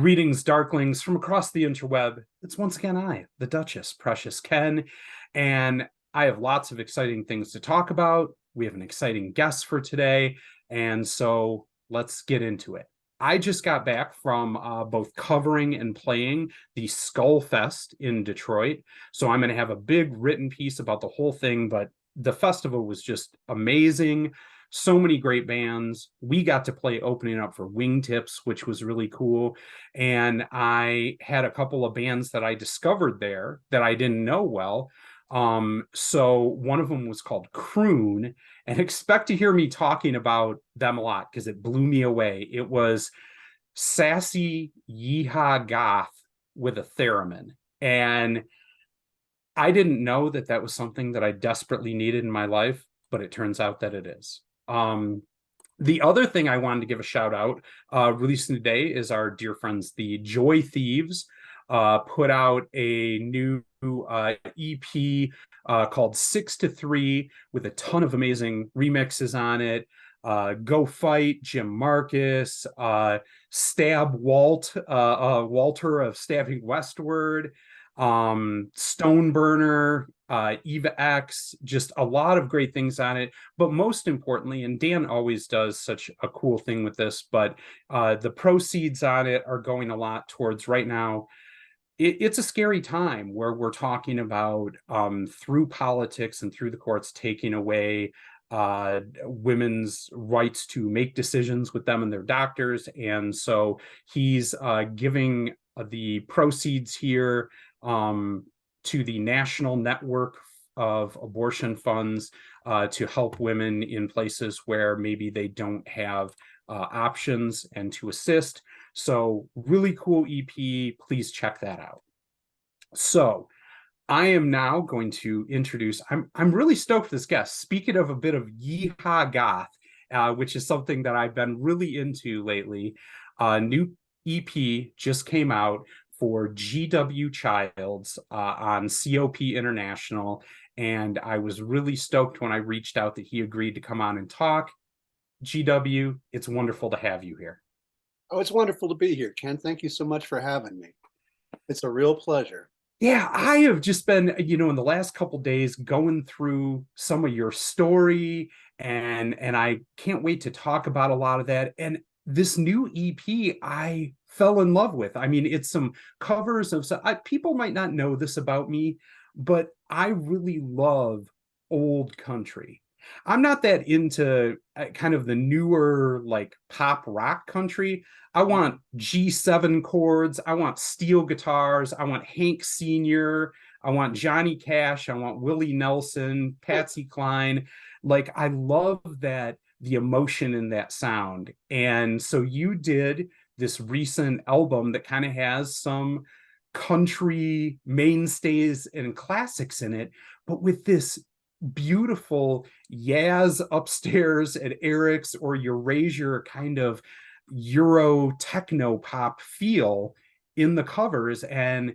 Greetings, Darklings, from across the interweb. It's once again I, the Duchess, Precious Ken, and I have lots of exciting things to talk about. We have an exciting guest for today, and so let's get into it. I just got back from both covering and playing the Skull Fest in Detroit, so I'm going to have a big written piece about the whole thing, but the festival was just amazing. So many great bands. We got to play opening up for Wingtips, which was really cool. And I had a couple of bands that I discovered there that I didn't know well. So one of them was called Croon, and expect to hear me talking about them a lot because it blew me away. It was sassy yeehaw goth with a theremin. And I didn't know that that was something that I desperately needed in my life, but it turns out that it is. The other thing I wanted to give a shout out, releasing today, is our dear friends, the Joy Thieves, put out a new EP called 6 to 3 with a ton of amazing remixes on it. Go Fight, Jim Marcus, Stab Walt, Walter of Stabbing Westward, Stoneburner, Eva X, just a lot of great things on it. But most importantly, and Dan always does such a cool thing with this, but the proceeds on it are going a lot towards right now. It's a scary time where we're talking about through politics and through the courts taking away women's rights to make decisions with them and their doctors. And so he's giving the proceeds here to the National Network of Abortion Funds to help women in places where maybe they don't have options and to assist. So really cool EP. Please check that out. So I am now going to introduce, I'm really stoked for this guest. Speaking of a bit of yeehaw goth, which is something that I've been really into lately. New EP just came out for GW Childs on COP International, and I was really stoked when I reached out that he agreed to come on and talk. GW, it's wonderful to have you here. Oh, it's wonderful to be here, Ken. Thank you so much for having me. It's a real pleasure. Yeah, I have just been, in the last couple days going through some of your story, and I can't wait to talk about a lot of that. And this new EP I fell in love with. I mean, it's some covers of people might not know this about me, but I really love old country. I'm not that into kind of the newer like pop rock country. I want G7 chords. I want steel guitars. I want Hank Sr. I want Johnny Cash. I want Willie Nelson, Patsy Cline. Like, I love that, the emotion in that sound. And so you did this recent album that kind of has some country mainstays and classics in it, but with this beautiful Yaz upstairs at Eric's or Eurasia kind of Euro techno pop feel in the covers. And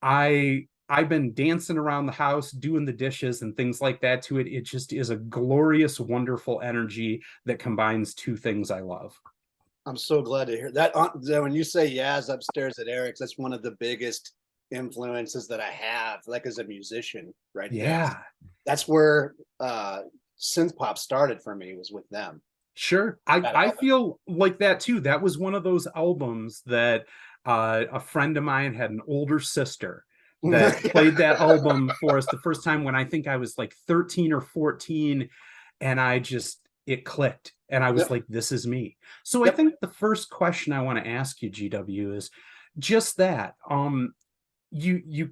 I've been dancing around the house, doing the dishes and things like that to it. It just is a glorious, wonderful energy that combines two things I love. I'm so glad to hear that. When you say Yaz upstairs at Eric's, that's one of the biggest influences that I have, like as a musician, right there. Yeah. That's where synth pop started for me, was with them. Sure. I feel like that too. That was one of those albums that a friend of mine had an older sister that played that album for us the first time when I think I was like 13 or 14, and it clicked, and I was like, this is me. So I think the first question I want to ask you, GW, is just that. You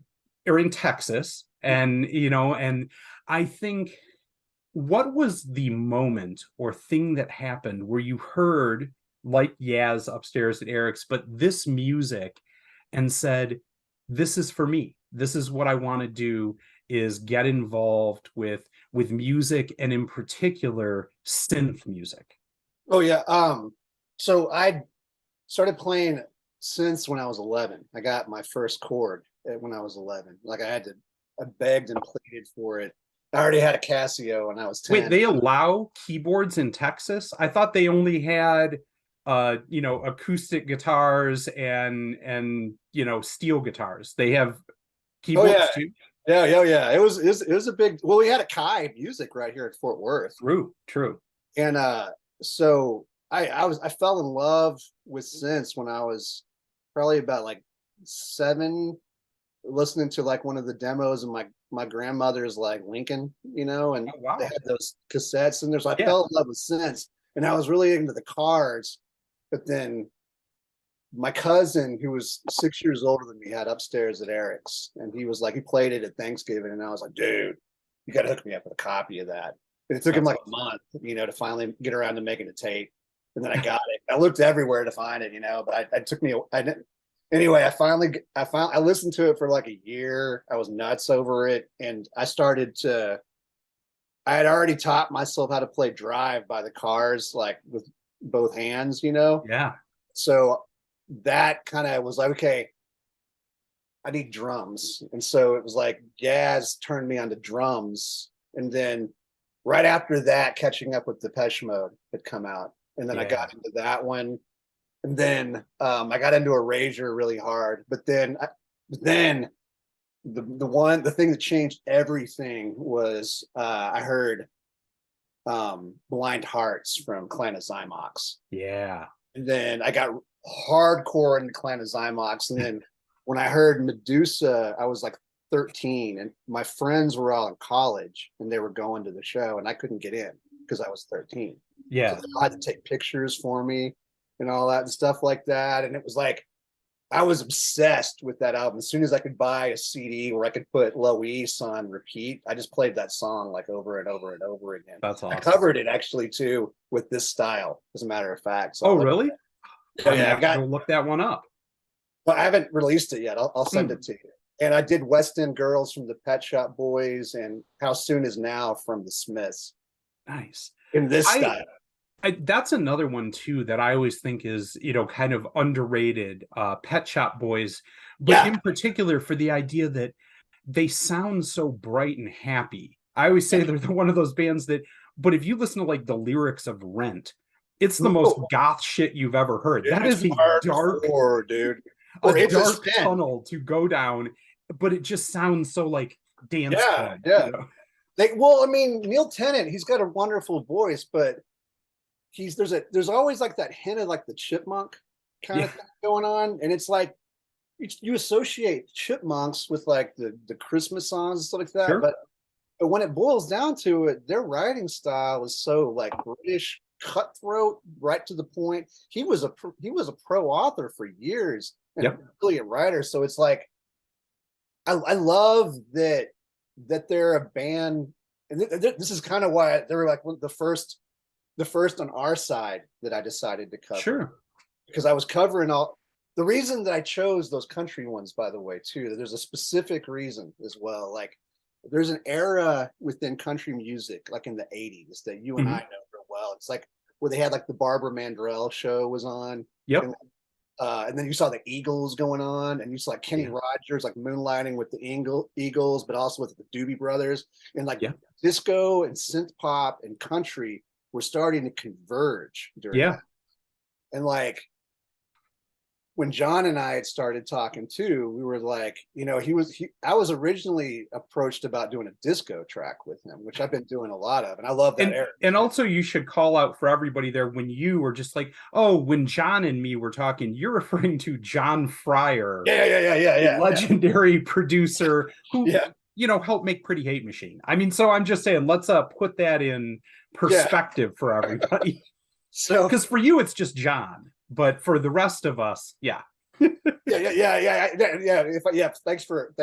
are in Texas, and and I think, what was the moment or thing that happened where you heard, like Yaz upstairs at Eric's, but this music, and said, this is for me. This is what I want to do, is get involved with music, and in particular synth music. Oh yeah. So I started playing synths when I was 11. I got my first chord when I was 11. Like I begged and pleaded for it. I already had a Casio when I was 10. Wait, they allow keyboards in Texas? I thought they only had acoustic guitars and steel guitars. They have Oh yeah, keyboards too. yeah. It was a big. Well, we had a Kai Music right here at Fort Worth, True. and so I fell in love with synths when I was probably about like 7, listening to like one of the demos of my grandmother's like Lincoln, and Oh they wow. had those cassettes, and I Yeah. fell in love with synths, and I was really into the cars, but then my cousin, who was 6 years older than me, had upstairs at Eric's, and he played it at Thanksgiving, and I was like, dude, you got to hook me up with a copy of that. And it took him That's like a awesome. month, to finally get around to making a tape, and then I got it. I looked everywhere to find it, but I took me. I didn't. Anyway, I listened to it for like a year. I was nuts over it, and I had already taught myself how to play Drive by the Cars, like with both hands. Yeah. So that kind of was like, okay, I need drums. And so it was like jazz turned me onto drums. And then right after that, catching up with Depeche Mode had come out. And then I Yeah. got into that one. And then I got into Erasure really hard. But then the thing that changed everything was I heard Blind Hearts from Clan of Zymox. Yeah. And then I got hardcore into Clan of Zymox. And then when I heard Medusa, I was like 13, and my friends were all in college and they were going to the show, and I couldn't get in because I was 13. So Yeah. they had to take pictures for me and all that and stuff like that. And it was like, I was obsessed with that album. As soon as I could buy a CD where I could put Lois on repeat, I just played that song like over and over and over again. That's I awesome. covered it actually too with this style, as a matter of fact. So Oh, like, really? oh I'm gonna yeah, have to go look that one up. well, I haven't released it yet. I'll send Hmm. it to you. And I did West End Girls from the Pet Shop Boys and How Soon Is Now from the Smiths Nice. in this I style. that's another one too that I always think is, kind of underrated, Pet Shop Boys, but Yeah. in particular for the idea that they sound so bright and happy. I always say they're one of those bands that, but if you listen to like the lyrics of Rent, it's the most Oh, goth shit you've ever heard. That it's is hardcore, dude. a Or It's a dark Sin. tunnel to go down, but it just sounds so like dance Yeah, club. yeah. Well, I mean, Neil Tennant, he's got a wonderful voice, but there's always like that hint of like the chipmunk kind Yeah. of thing going on, and it's like you associate chipmunks with like the Christmas songs and stuff like that, Sure. but when it boils down to it, their writing style is so like British cutthroat, right to the point. He was a pro author for years and a Yep. brilliant writer. So it's like I love that they're a band, and this is kind of why they were like the first on our side that I decided to cover, Sure. because I was covering all. The reason that I chose those country ones, by the way, too, there's a specific reason as well. Like, there's an era within country music, like in the 80s, that you and I Mhm. know real well. It's like where they had like the Barbara Mandrell show was on, Yep. and then you saw the Eagles going on, and you saw like Kenny Yeah. Rogers like moonlighting with the Eagles, but also with the Doobie Brothers, and like Yeah. disco and synth pop and country were starting to converge during Yeah. that. And like when John and I had started talking too, we were like, I was originally approached about doing a disco track with him, which I've been doing a lot of, and I love that and era. and also you should call out for everybody there, when you were just like, oh, when John and me were talking, you're referring to John Fryer, Yeah. legendary producer who Yeah. helped make Pretty Hate Machine. I mean, so I'm just saying, let's put that in Yeah. perspective for everybody. So Because for you it's just John, but for the rest of us, yeah. yeah. Thanks for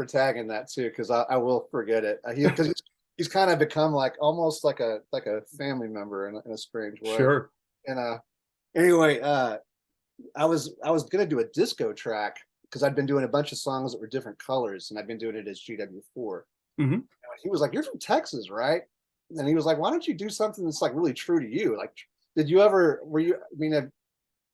tagging that too, because I will forget it. Because he's kind of become like almost like a family member in a strange way. Sure. And anyway, I was gonna do a disco track because I'd been doing a bunch of songs that were different colors, and I'd been doing it as GW4. Mhm. He was like, "You're from Texas, right?" And he was like, "Why don't you do something that's like really true to you? Like, did you ever? Were you? I mean,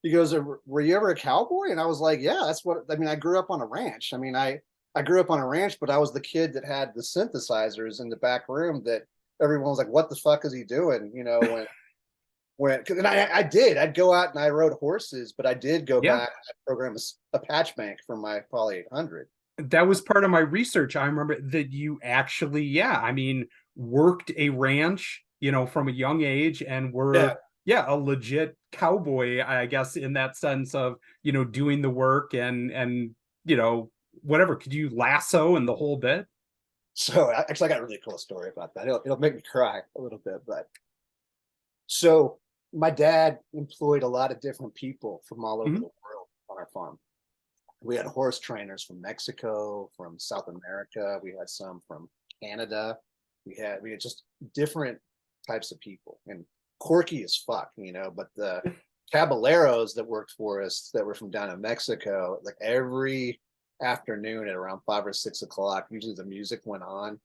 he goes, "Were you ever a cowboy?" And I was like, "Yeah, that's what I mean. I grew up on a ranch. I mean, I grew up on a ranch, but I was the kid that had the synthesizers in the back room that everyone was like, 'What the fuck is he doing?'" When and I'd go out and I rode horses, but I did go Yeah, back and program a patch bank for my Poly 800. that was part of my research. I remember that you actually, yeah, I mean, worked a ranch, from a young age and Yeah. were, yeah, a legit cowboy, I guess, in that sense of, doing the work and, whatever. Could you lasso and the whole bit? So actually, I got a really cool story about that. It'll make me cry a little bit, but so my dad employed a lot of different people from all over the Mhm. world on our farm. We had horse trainers from Mexico, from South America. We had some from Canada. We had just different types of people and quirky as fuck, but the caballeros that worked for us that were from down in Mexico, like every afternoon at around 5 or 6 o'clock, usually the music went on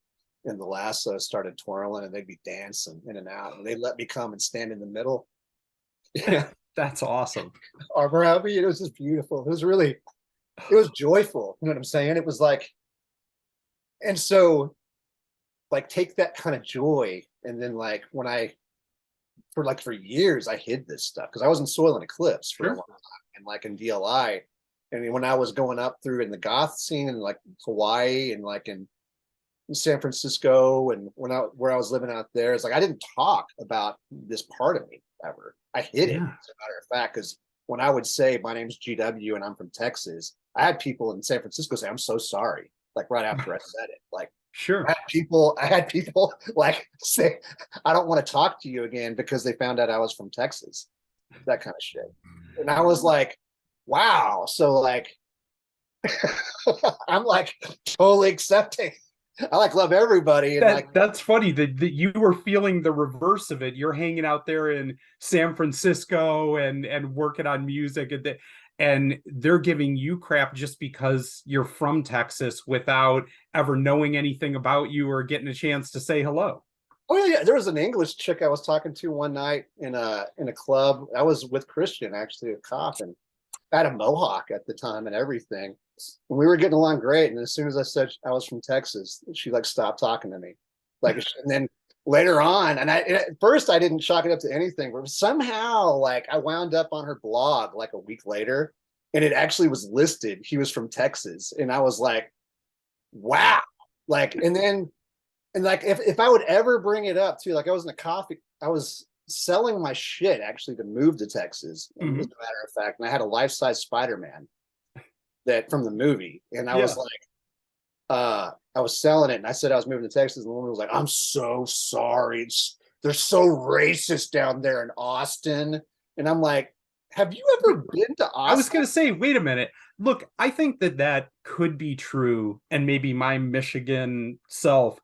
and the lasso started twirling and they'd be dancing in and out and they'd let me come and stand in the middle. Yeah. That's awesome. Arm around me. It was just beautiful. It was joyful. You know what I'm saying? It was like, and so like take that kind of joy. And then like when for years, I hid this stuff because I was in Soil and Eclipse for a Sure. long time and like in DLI. And when I was going up through in the goth scene in like Hawaii and like in San Francisco and where I was living out there, it's like I didn't talk about this part of me ever. I hid it, Yeah. as a matter of fact, because when I would say my name's GW and I'm from Texas, I had people in San Francisco say, I'm so sorry, like right after I said it. Like Sure. I had people like say, I don't want to talk to you again because they found out I was from Texas, that kind of shit. And I was like, wow. So like I'm like totally accepting. I like love everybody and like That's funny that you were feeling the reverse of it. You're hanging out there in San Francisco and working on music and they're giving you crap just because you're from Texas without ever knowing anything about you or getting a chance to say hello. oh yeah, there was an English chick I was talking to one night in a club. I was with Christian, actually, a cop, and I had a mohawk at the time and everything. And we were getting along great. And as soon as I said I was from Texas, she like stopped talking to me. Like, and then later on, and at first I didn't chalk it up to anything, but somehow like I wound up on her blog like a week later, and it actually was listed. He was from Texas, and I was like, wow. Like, and like if I would ever bring it up too, like I was selling my shit actually to move to Texas, as a Mhm. matter of fact, and I had a life-size Spider-Man that from the movie, and I was Yeah. like, I was selling it, and I said I was moving to Texas, and the woman was like, "I'm so sorry, they're so racist down there in Austin," and I'm like, "Have you Wait, ever been to I was Austin?" going to say, wait a minute. Look, I think that could be true. And maybe my Michigan self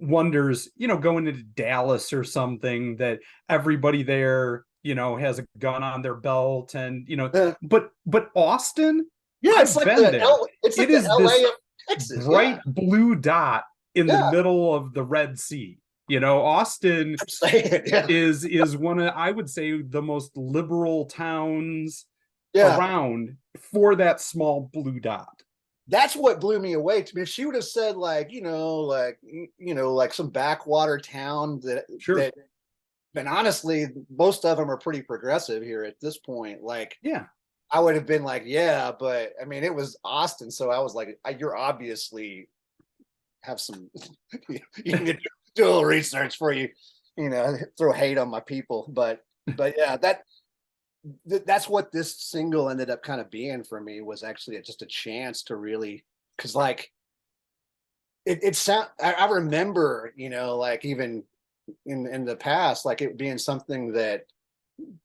wonders, going into Dallas or something that everybody there, has a gun on their belt and, Uh, but Austin, yeah, I've been there. It's like It the is LA this of Texas. Yeah, bright blue dot in the yeah. middle of the Red Sea. Austin I'm saying, yeah, is one of, I would say, the most liberal towns yeah. around for that small blue dot. That's what blew me away. To me, if she would have said like, like some backwater town Sure. and honestly, most of them are pretty progressive here at this point. Like, Yeah. I would have been like, yeah, but I mean, it was Austin, so I was like, you're obviously have some, you can do a little research for you, throw hate on my people, but yeah, that's what this single ended up kind of being for me was actually just a chance to really because like it sound I remember like even in the past like it being something that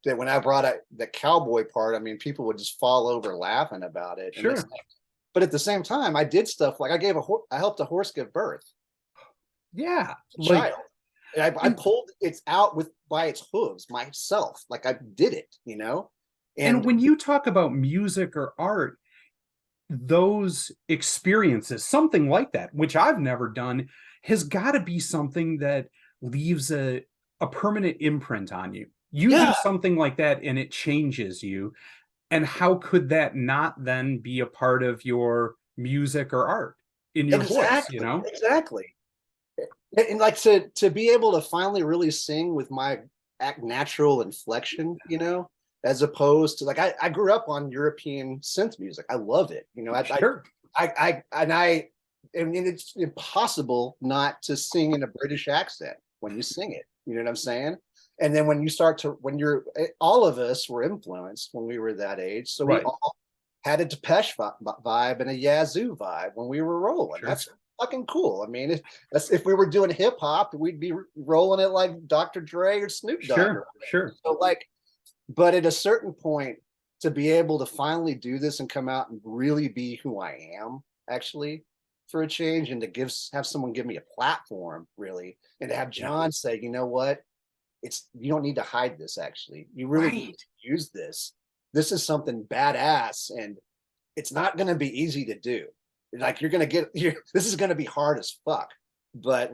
when I brought up the cowboy part, I mean people would just fall over laughing about it, and it's Sure. like, but at the same time I did stuff like I helped a horse give birth, Yeah. a child, and I And pulled it out with by its hooves myself, like I did it, and and when you talk about music or art, those experiences, something like that, which I've never done, has got to be something that leaves a permanent imprint on you. You do yeah. something like that and it changes you. And how could that not then be a part of your music or art in your voice, Exactly, exactly. And like to be able to finally really sing with my natural inflection, as opposed to like I grew up on European synth music. I love it. Sure. And it's impossible not to sing in a British accent when you sing it. You know what I'm saying? And then when all of us were influenced when we were that age. So we Right. all had a Depeche vibe and a Yazoo vibe when we were rolling. Sure. That's fucking cool. I mean, if we were doing hip hop, we'd be rolling it like Dr. Dre or Snoop Dogg. Sure. So but at a certain point, to be able to finally do this and come out and really be who I am, actually, for a change, and to have someone give me a platform, really, and to have John say, you know what, you don't need to hide this. Actually, you really need to use this. This is something badass, and it's not going to be easy to do. Like this is going to be hard as fuck, but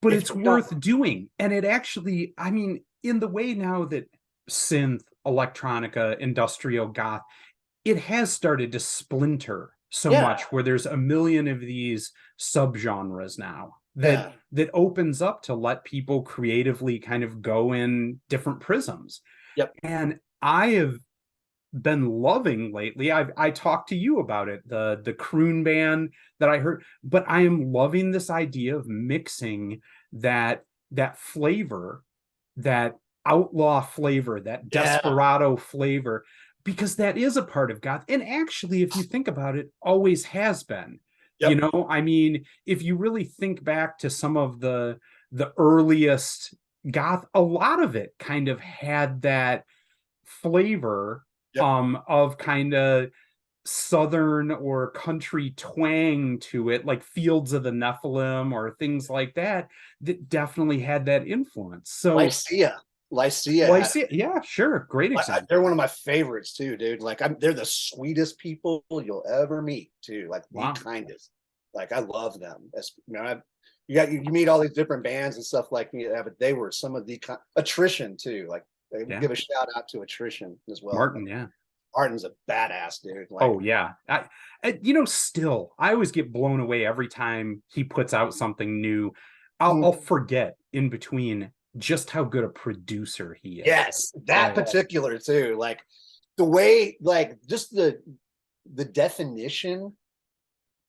it's worth doing. And it actually, I mean, in the way now that synth, electronica, industrial goth, it has started to splinter so much, where there's a million of these subgenres now that opens up to let people creatively kind of go in different prisms. Yep. And I have been loving lately. I talked to you about it, the croon band that I heard, but I am loving this idea of mixing that flavor, that outlaw flavor, that desperado flavor, because that is a part of goth. And actually, if you think about it, always has been. I mean, if you really think back to some of the earliest goth, a lot of it kind of had that flavor of kind of southern or country twang to it, like Fields of the Nephilim or things like that definitely had that influence. So Lycia, yeah, sure, great example. They're one of my favorites too, dude. Like they're the sweetest people you'll ever meet too. Like the kindest. Like I love them. You meet all these different bands and stuff like that, but they were some of the Attrition too. Like give a shout out to Attrition as well. Martin's a badass dude. Still, I always get blown away every time he puts out something new. I'll forget in between just how good a producer he is. Yes, that particular too. Like the way, like just the definition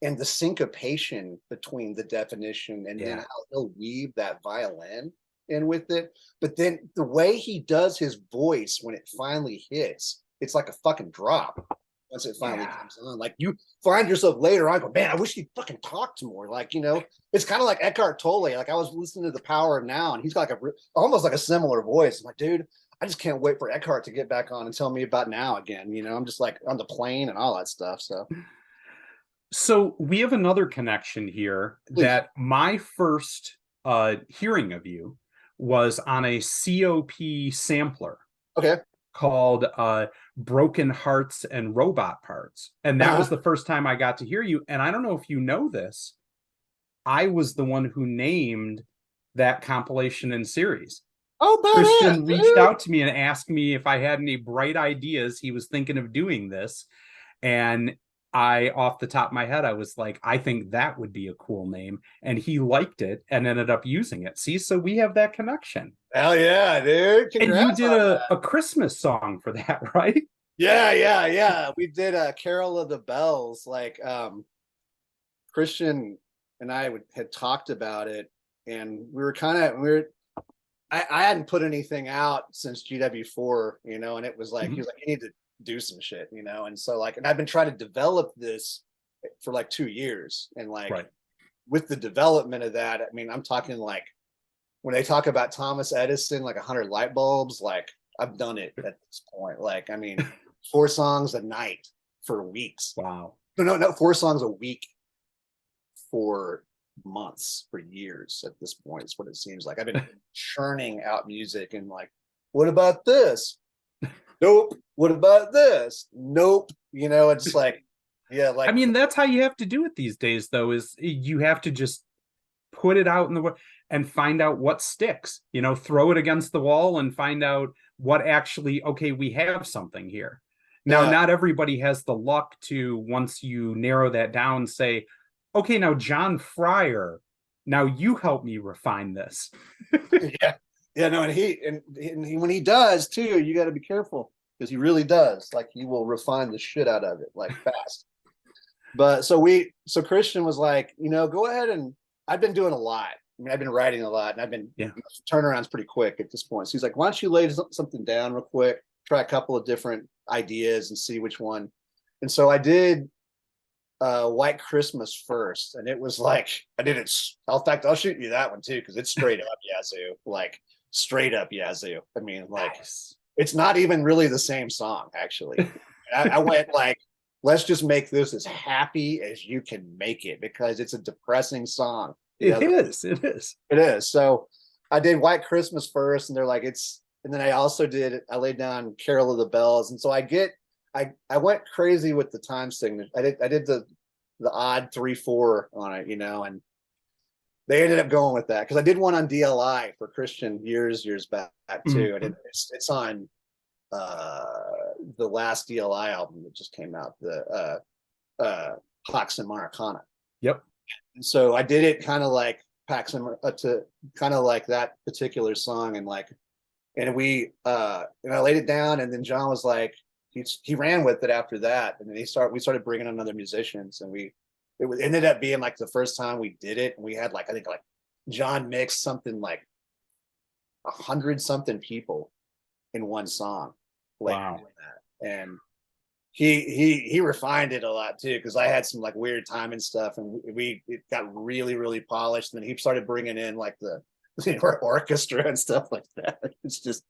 and the syncopation between the definition and then how he'll weave that violin in with it. But then the way he does his voice when it finally hits, it's like a fucking drop once it finally comes on. Like you find yourself later on, go, man, I wish he fucking talked more. Like, it's kind of like Eckhart Tolle. Like I was listening to The Power of Now, and he's got almost like a similar voice. I'm like, dude, I just can't wait for Eckhart to get back on and tell me about Now again. I'm just like on the plane and all that stuff. So we have another connection here. Please. That my first hearing of you was on a COP sampler. Okay. Called Broken Hearts and Robot Parts. And that was the first time I got to hear you. And I don't know if you know this, I was the one who named that compilation and series. Oh, Christian reached out to me and asked me if I had any bright ideas. He was thinking of doing this. And I, off the top of my head, I was like, I think that would be a cool name. And he liked it and ended up using it. See, so we have that connection. Hell yeah, dude. Congrats. And you did a Christmas song for that, right? Yeah. We did a Carol of the Bells. Like Christian and I had talked about it, and I hadn't put anything out since GW4, and it was like, he was like, you need to do some shit, and so and I've been trying to develop this for like 2 years, and with the development of that, I mean, I'm talking like when they talk about Thomas Edison, like 100 light bulbs, like I've done it at this point. Like, I mean, 4 songs a night for weeks. Wow. No, 4 songs a week for months, for years at this point. It's what it seems like. I've been churning out music and like, what about this? Nope. What about this? Nope. It's like, I mean, that's how you have to do it these days, though, is you have to just put it out in the world and find out what sticks, throw it against the wall and find out what actually, okay, we have something here. Now, not everybody has the luck to, once you narrow that down, say, okay, now John Fryer, now you help me refine this. Yeah, no, and when he does too, you got to be careful because he really does. Like he will refine the shit out of it like fast. But so Christian was like, go ahead, and I've been doing a lot. I mean, I've been writing a lot, and I've been Yeah. turnarounds pretty quick at this point. So he's like, why don't you lay something down real quick, try a couple of different ideas and see which one. And so I did White Christmas first, and it was like I did it. In fact, I'll shoot you that one too because it's straight up Yazoo, like straight up Yazoo. I mean, like Nice. it's not even really the same song actually. I went like, let's just make this as happy as you can make it because it's a depressing song. It is. It is. It is. So I did White Christmas first, and they're like, and then I laid down Carol of the Bells. And so I went crazy with the time signature. I did the odd 3/4 on it, and they ended up going with that because I did one on DLI for Christian years back too. And it's on the last DLI album that just came out, the Pax and Maracana. Yep. And so I did it kind of like Pax and to kind of like that particular song, and we and I laid it down, and then John was like, he ran with it after that, and then we started bringing in other musicians, and it ended up being like the first time we did it, and we had like I think like John mixed something like 100 something people in one song. Wow. And he refined it a lot too because I had some like weird time and stuff, and it got really polished. And then he started bringing in like the orchestra and stuff like that. It's just,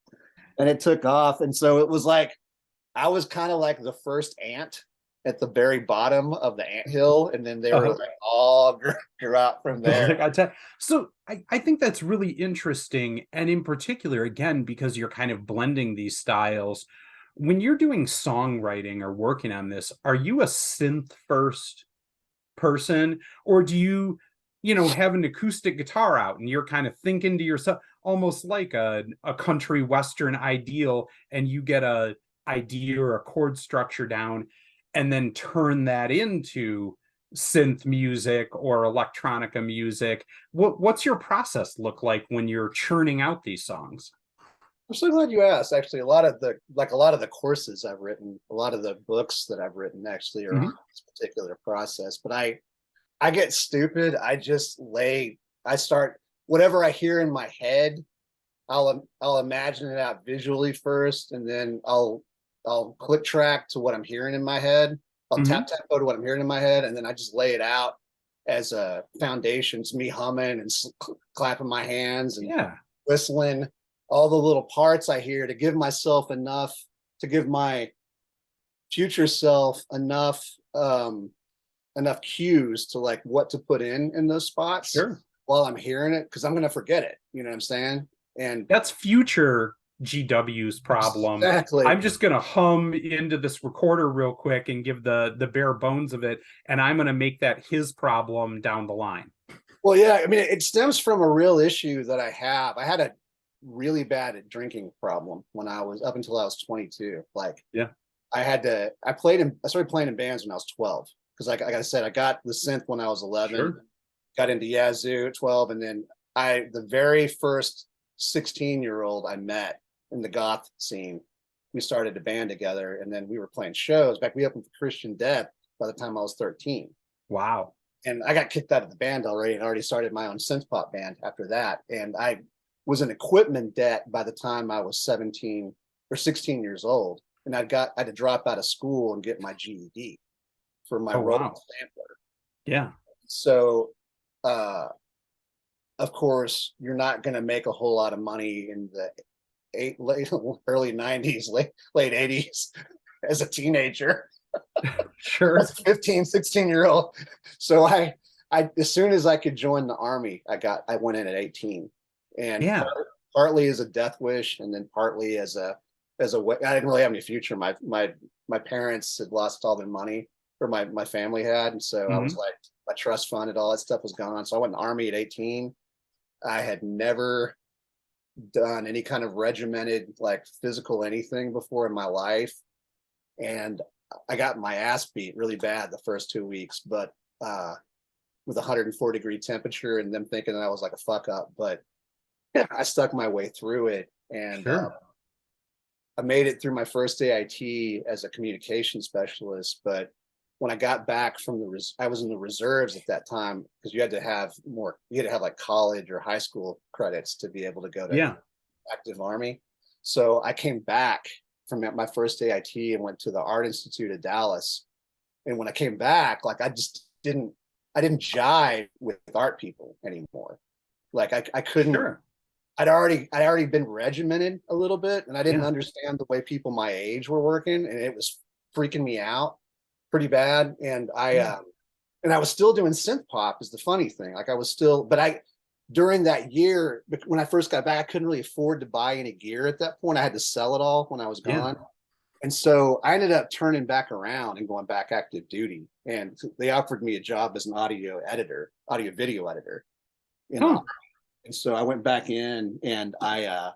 and it took off. And so it was like I was kind of like the first ant at the very bottom of the anthill, and then they were like all grew out from there. So I think that's really interesting, and in particular, again, because you're kind of blending these styles. When you're doing songwriting or working on this, are you a synth first person, or do you, have an acoustic guitar out and you're kind of thinking to yourself, almost like a country western ideal, and you get a idea or a chord structure down and then turn that into synth music or electronica music? What's your process look like when you're churning out these songs? I'm so glad you asked. Actually, a lot of the courses I've written, a lot of the books that I've written actually are on this particular process. But I get stupid. I start whatever I hear in my head, I'll imagine it out visually first, and then I'll click track to what I'm hearing in my head. I'll tap tempo to what I'm hearing in my head, and then I just lay it out as a foundation. It's me humming and clapping my hands and whistling all the little parts I hear to give myself enough, to give my future self enough cues to like what to put in those spots while I'm hearing it, because I'm gonna forget it. You know what I'm saying? And that's future GW's problem. Exactly. I'm just gonna hum into this recorder real quick and give the bare bones of it, and I'm gonna make that his problem down the line. Well, yeah, I mean, it stems from a real issue that I have. I had a really bad drinking problem when I was up until I was 22. Like, I started playing in bands when I was 12 because, like I said, I got the synth when I was 11, got into Yazoo at 12, and then the very first 16-year-old I met in the goth scene, we started a band together, and then we were playing shows. Back, we opened for Christian Death by the time I was 13. Wow. And I got kicked out of the band already, and already started my own synth pop band after that. And I was in equipment debt by the time I was 17 or 16 years old. And I had to drop out of school and get my GED for my Roland sampler. Yeah. So, of course, you're not going to make a whole lot of money in the early 90s, late 80s as a teenager. As a 15, 16-year-old. So I as soon as I could join the army, I went in at 18. And partly as a death wish, and then partly as a I didn't really have any future. My parents had lost all their money, or my family had, and so I was like, my trust fund and all that stuff was gone. So I went in the army at 18. I had never done any kind of regimented like physical anything before in my life, and I got my ass beat really bad the first 2 weeks, but with 104-degree temperature, and them thinking that I was like a fuck up. But I stuck my way through it, and Sure. I made it through my first AIT as a communication specialist. But when I got back from I was in the reserves at that time because you had to have like college or high school credits to be able to go to Yeah. active army. So I came back from my first AIT and went to the Art Institute of Dallas. And when I came back, like I didn't jive with art people anymore. Like I couldn't, Sure. I'd already been regimented a little bit, and I didn't Yeah. understand the way people my age were working, and it was freaking me out pretty bad. Yeah. And I was still doing synth pop is the funny thing. Like I was still, but I during that year when I first got back, I couldn't really afford to buy any gear at that point. I had to sell it all when I was Yeah. gone. And so I ended up turning back around and going back active duty. And they offered me a job as an audio video editor in the, Oh, and so I went back in and I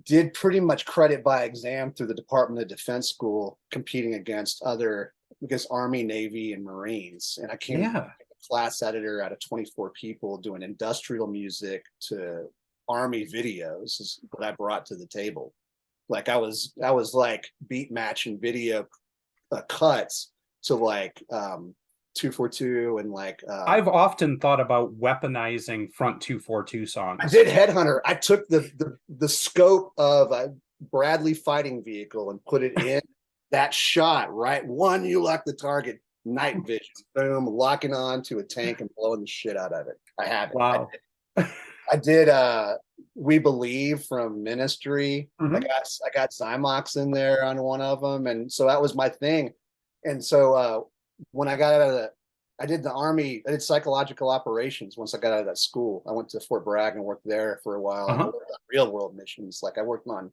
did pretty much credit by exam through the Department of Defense school, competing against Army, Navy, and Marines. And I came yeah. class editor out of 24 people doing industrial music to Army videos is what I brought to the table. Like I was like beat matching video cuts to like 242 and like I've often thought about weaponizing Front 242 I songs. did Headhunter. I took the scope of a Bradley fighting vehicle and put it in that shot, right? One, you lock the target, night vision, boom, locking on to a tank and blowing the shit out of it. I have it. Wow. I did We Believe from Ministry. Mhm. I got Zymox in there on one of them, and so that was my thing. And so when I got out of I did the Army. I did psychological operations once I got out of that school. I went to Fort Bragg and worked there for a while. And I Uh-huh. worked on real world missions. Like I worked on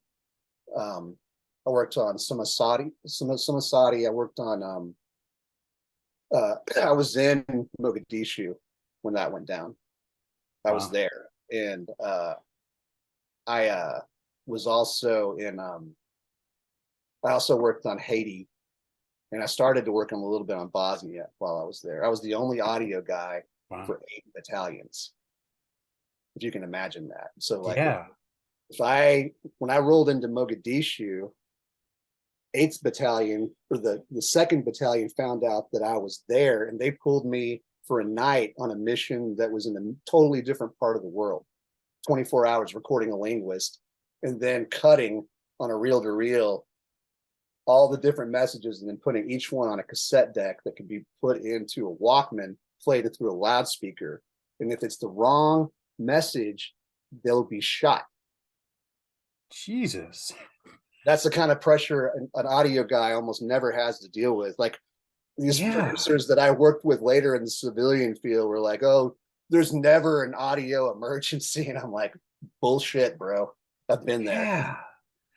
some Asadi. I worked on I was in Mogadishu when that went down. I was Wow. there, and I was also in. I also worked on Haiti, and I started to work on a little bit on Bosnia while I was there. I was the only audio guy Wow. for 8 battalions, if you can imagine that. So, like, Yeah. if I when I rolled into Mogadishu, Eighth Battalion or the Second Battalion found out that I was there, and they pulled me for a night on a mission that was in a totally different part of the world. 24 hours recording a linguist and then cutting on a reel to reel all the different messages and then putting each one on a cassette deck that could be put into a Walkman, played it through a loudspeaker. And if it's the wrong message, they'll be shot. Jesus. That's the kind of pressure an audio guy almost never has to deal with. Like these Yeah. producers that I worked with later in the civilian field were like, oh, there's never an audio emergency. And I'm like, bullshit, bro. I've been there. Yeah.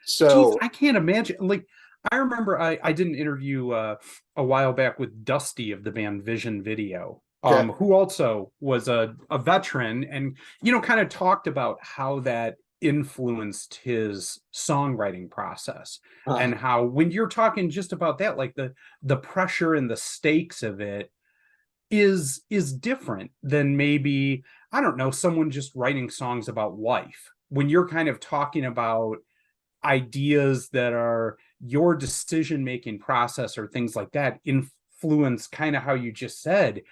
Jeez, So I can't imagine. Like, I remember I did an interview a while back with Dusty of the band Vision Video, okay. who also was a veteran and, kind of talked about how that influenced his songwriting process uh, and how when you're talking just about that, like the pressure and the stakes of it is different than maybe, I don't know, someone just writing songs about life. When you're kind of talking about ideas that are your decision making process or things like that influence kind of how you just said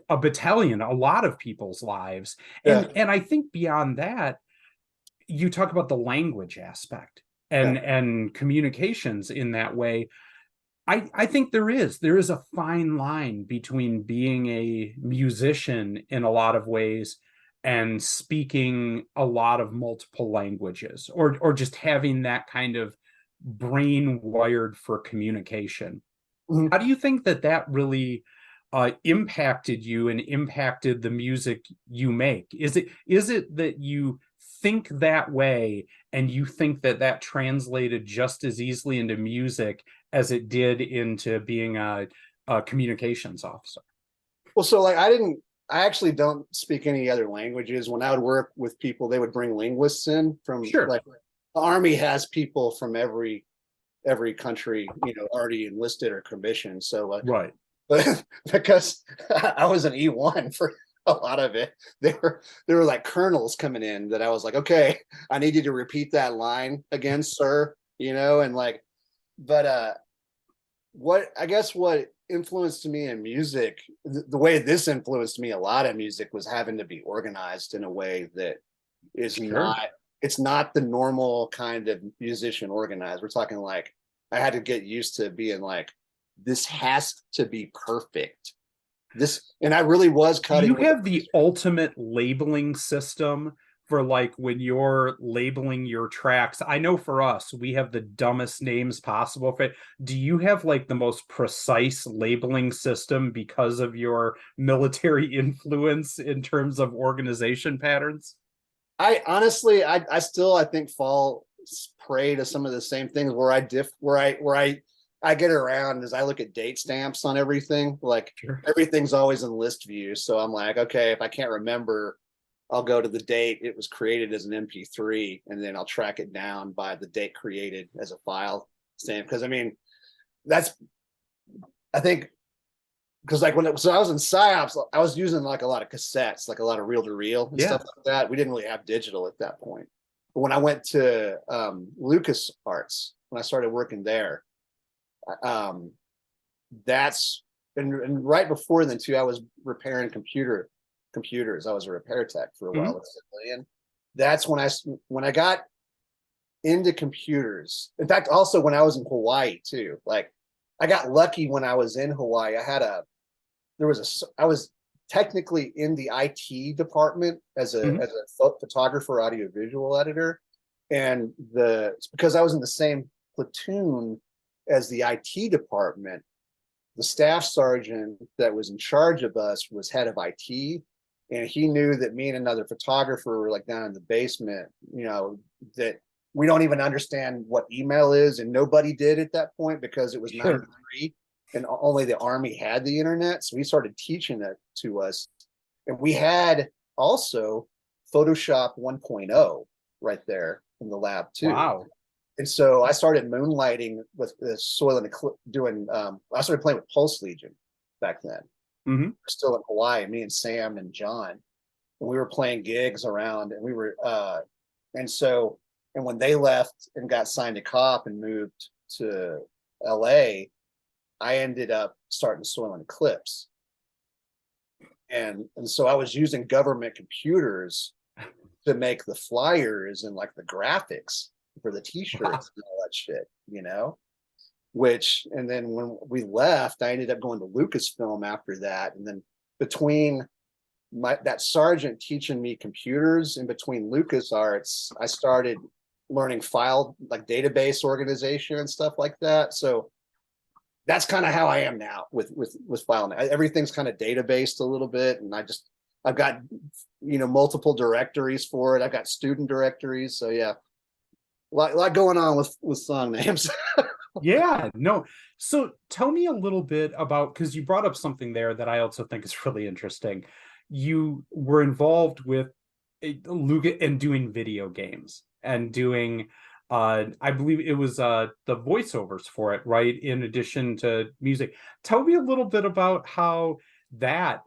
a battalion, a lot of people's lives. yeah, And I think beyond that, you talk about the language aspect yeah. and communications in that way. I think there is a fine line between being a musician in a lot of ways and speaking a lot of multiple languages or just having that kind of brain wired for communication. Mhm. How do you think that really impacted you and impacted the music you make? Is it that you think that way and you think that translated just as easily into music as it did into being a communications officer? Well, so like I actually don't speak any other languages. When I would work with people, they would bring linguists in from Sure. like the Army has people from every country, already enlisted or commissioned. So Right. but because I was an E1 for a lot of it. There were like kernels coming in that I was like, okay, I need you to repeat that line again, sir. And like, but what I guess what influenced me in music, the way this influenced me a lot in music was having to be organized in a way that is Sure. not it's not the normal kind of musician organized. We're talking like I had to get used to being like, this has to be perfect. This and I really was Do you cutting with have the ultimate labeling system for like when you're labeling your tracks? I know for us, we have the dumbest names possible for it. Do you have like the most precise labeling system because of your military influence in terms of organization patterns? I honestly I still I think fall prey to some of the same things where I get around as I look at date stamps on everything. Like Sure. everything's always in list view. So I'm like, okay, if I can't remember, I'll go to the date it was created as an MP3, and then I'll track it down by the date created as a file stamp. Because I mean, that's I think because like so I was in psyops, I was using like a lot of cassettes, like a lot of reel to reel and Yeah. stuff like that. We didn't really have digital at that point. But when I went to Lucas Arts, when I started working there, um, that's and right before then too, I was repairing computers. I was a repair tech for a while Mhm. with civilian. That's when I got into computers. In fact, also when I was in Hawaii too, like I got lucky when I was in Hawaii. I was technically in the IT department as a Mhm. photographer, audiovisual editor, and it's because I was in the same platoon as the IT department. The staff sergeant that was in charge of us was head of IT, and he knew that me and another photographer were like down in the basement. That we don't even understand what email is, and nobody did at that point because it was Sure. 93 and only the army had the internet. So he started teaching it to us, and we had also Photoshop 1.0 right there in the lab too. Wow. And so I started moonlighting with the soil and doing. I started playing with Pulse Legion back then. Mhm. We're still in Hawaii, me and Sam and John, and we were playing gigs around, and we were. And so, and when they left and got signed to cop and moved to LA, I ended up starting Soil and Eclipse, and so I was using government computers to make the flyers and like the graphics for the Wow. T-shirts and all that shit. Which and then when we left, I ended up going to Lucasfilm after that, and then between that sergeant teaching me computers in between LucasArts, I started learning file like database organization and stuff like that. So that's kind of how I am now with file. Everything's kind of databased a little bit, and I've got multiple directories for it. I've got student directories. So yeah, a lot going on with song names. Yeah, no. So tell me a little bit about, because you brought up something there that I also think is really interesting. You were involved with Luga and doing video games and doing I believe it was the voiceovers for it, right? In addition to music. Tell me a little bit about how that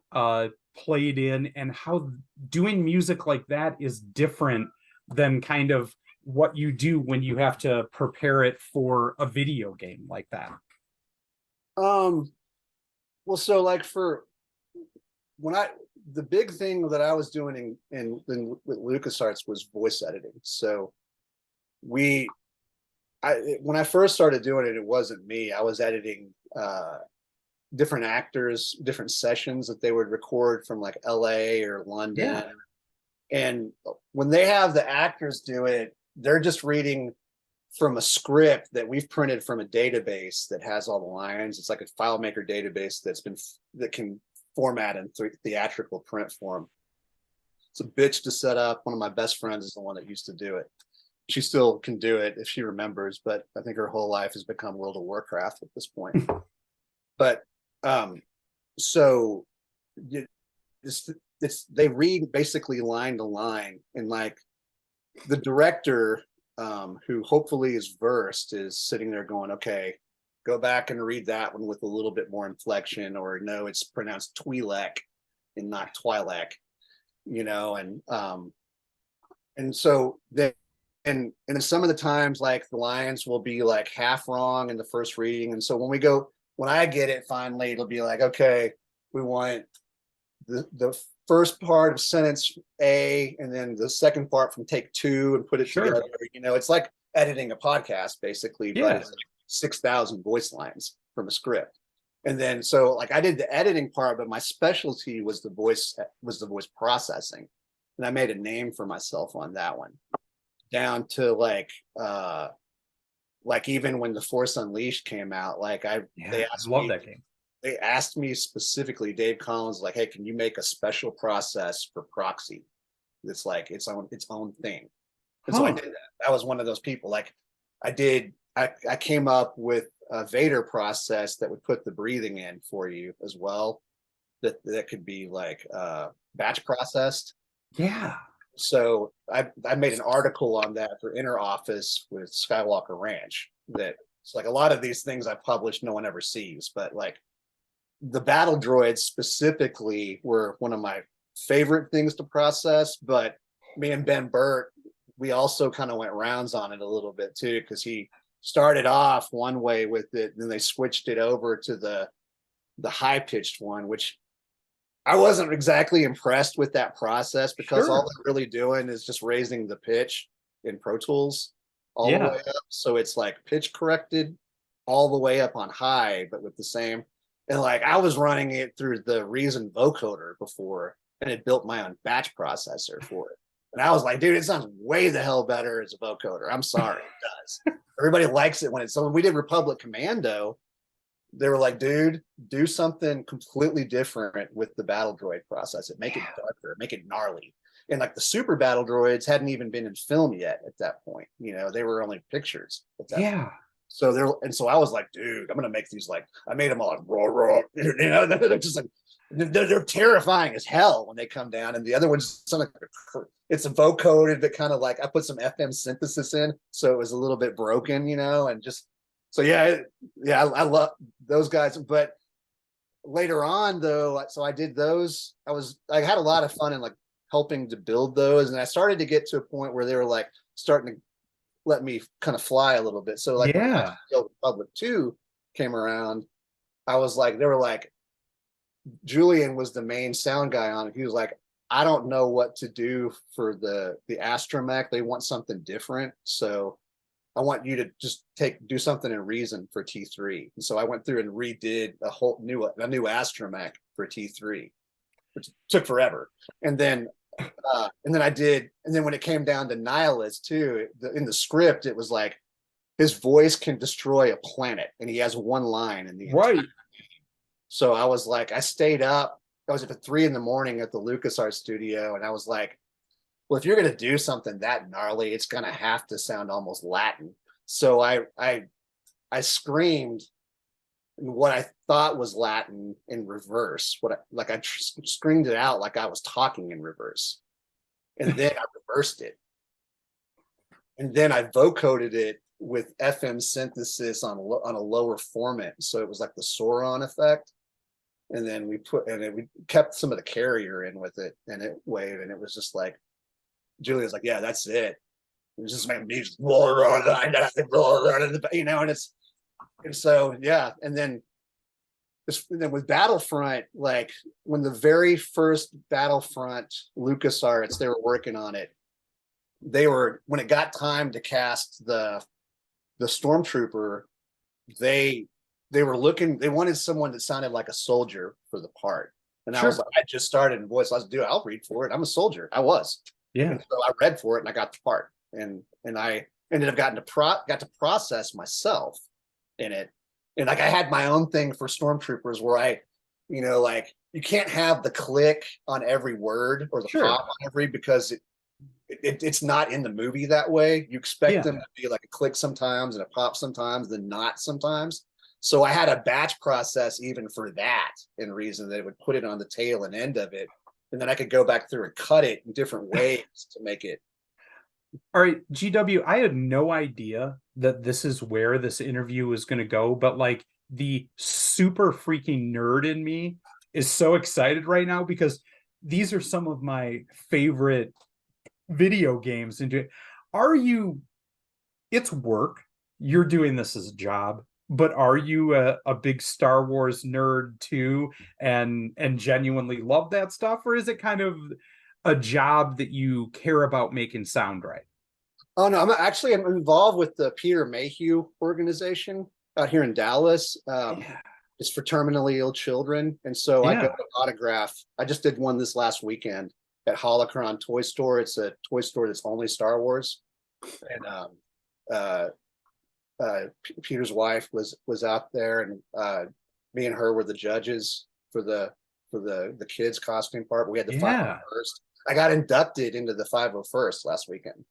played in and how doing music like that is different than kind of what you do when you have to prepare it for a video game like that. um, well, so like for when the big thing that I was doing with LucasArts was voice editing. So we when I first started doing it, it wasn't me. I was editing different actors, different sessions that they would record from like LA or Yeah. London. And when they have the actors do it, they're just reading from a script that we've printed from a database that has all the lines. It's like a FileMaker database that can format in theatrical print form. It's a bitch to set up. One of my best friends is the one that used to do it. She still can do it if she remembers, but I think her whole life has become World of Warcraft at this point. But um, so it's, they read basically line to line, and like the director, who hopefully is versed, is sitting there going, okay, go back and read that one with a little bit more inflection, or no, it's pronounced Twi'lek and not Twi'lek, and so then and then some of the times like the lines will be like half wrong in the first reading, and so when I get it finally, it'll be like, okay, we want the first part of sentence A and then the second part from take two and put it together. It's like editing a podcast basically, but it's like 6,000 voice lines from a script. And then so like I did the editing part, but my specialty was the voice processing. And I made a name for myself on that one, down to like even when The Force Unleashed came out, like I love that game. They asked me specifically, Dave Collins, like, hey, can you make a special process for proxy that's like its own thing? And so I did that. I was one of those people. Like I came up with a Vader process that would put the breathing in for you as well. That could be like batch processed. Yeah. So I made an article on that for Inner Office with Skywalker Ranch. That it's like a lot of these things I published, no one ever sees, but like the battle droids specifically were one of my favorite things to process. But me and Ben Burt, we also kind of went rounds on it a little bit too, because he started off one way with it, and then they switched it over to the high pitched one, which I wasn't exactly impressed with that process, because all they're really doing is just raising the pitch in Pro Tools all the way up. So it's like pitch corrected all the way up on high, but with the same. And like I was running it through the Reason vocoder before, and it built my own batch processor for it. And I was like, dude, it sounds way the hell better as a vocoder. I'm sorry, it does. Everybody likes it when it's so. When we did Republic Commando, they were like, dude, do something completely different with the battle droid process. Make it darker, make it gnarly. And like the super battle droids hadn't even been in film yet at that point. They were only pictures at that point. So I was like, dude, I'm gonna make these like I made them all like, raw, raw. They're just like they're terrifying as hell when they come down. And the other one's something like it's a vocoded, but kind of like I put some FM synthesis in, so it was a little bit broken, and just so I love those guys. But later on though, so I did those. I had a lot of fun in like helping to build those, and I started to get to a point where they were like starting to let me kind of fly a little bit. So like when Republic 2 came around, I was like, they were like, Julian was the main sound guy on it. He was like, I don't know what to do for the astromech. They want something different. So I want you to just do something in Reason for T3. And so I went through and redid a whole new astromech for T3, which took forever. And then I did, and then when it came down to Nihilist too, in the script, it was like his voice can destroy a planet, and he has one line in the entire game. So I was like, I stayed up. I was up at 3 a.m. at the LucasArts studio, and I was like, well, if you're gonna do something that gnarly, it's gonna have to sound almost Latin. So I screamed what I thought was Latin in reverse. I screamed it out like I was talking in reverse, and then I reversed it, and then I vocoded it with FM synthesis on a lower format, so it was like the Sauron effect. And then we kept some of the carrier in with it, and it waved, and it was just like Julia's like, yeah, that's it. It was just making me roar on, and so yeah, and then with Battlefront, like when the very first Battlefront LucasArts, they were working on it. When it got time to cast the Stormtrooper, they wanted someone that sounded like a soldier for the part. And I was like, I just started in voice. I was like, dude, I'll read for it. I'm a soldier. I was. Yeah. And so I read for it and I got the part. And I ended up got to process myself in it. And like I had my own thing for Stormtroopers where I, like you can't have the click on every word or the pop on every, because it's not in the movie that way. You expect them to be like a click sometimes and a pop sometimes, then not sometimes. So I had a batch process even for that in Reason that it would put it on the tail and end of it. And then I could go back through and cut it in different ways to make it. All right, GW, I had no idea that this is where this interview was going to go, but like the super freaking nerd in me is so excited right now because these are some of my favorite video games. And are you, it's work. You're doing this as a job, but are you a big Star Wars nerd too, and genuinely love that stuff, or is it kind of a job that you care about making sound right? Oh no, I'm involved with the Peter Mayhew organization out here in Dallas. Yeah, It's for terminally ill children, and so I go yeah, to autograph. I just did one this last weekend at Holocron Toy Store. It's a toy store that's only Star Wars, and uh, Peter's wife was out there, and me and her were the judges for the kids costume part. But we had the yeah. 501st. I got inducted into the 501st last weekend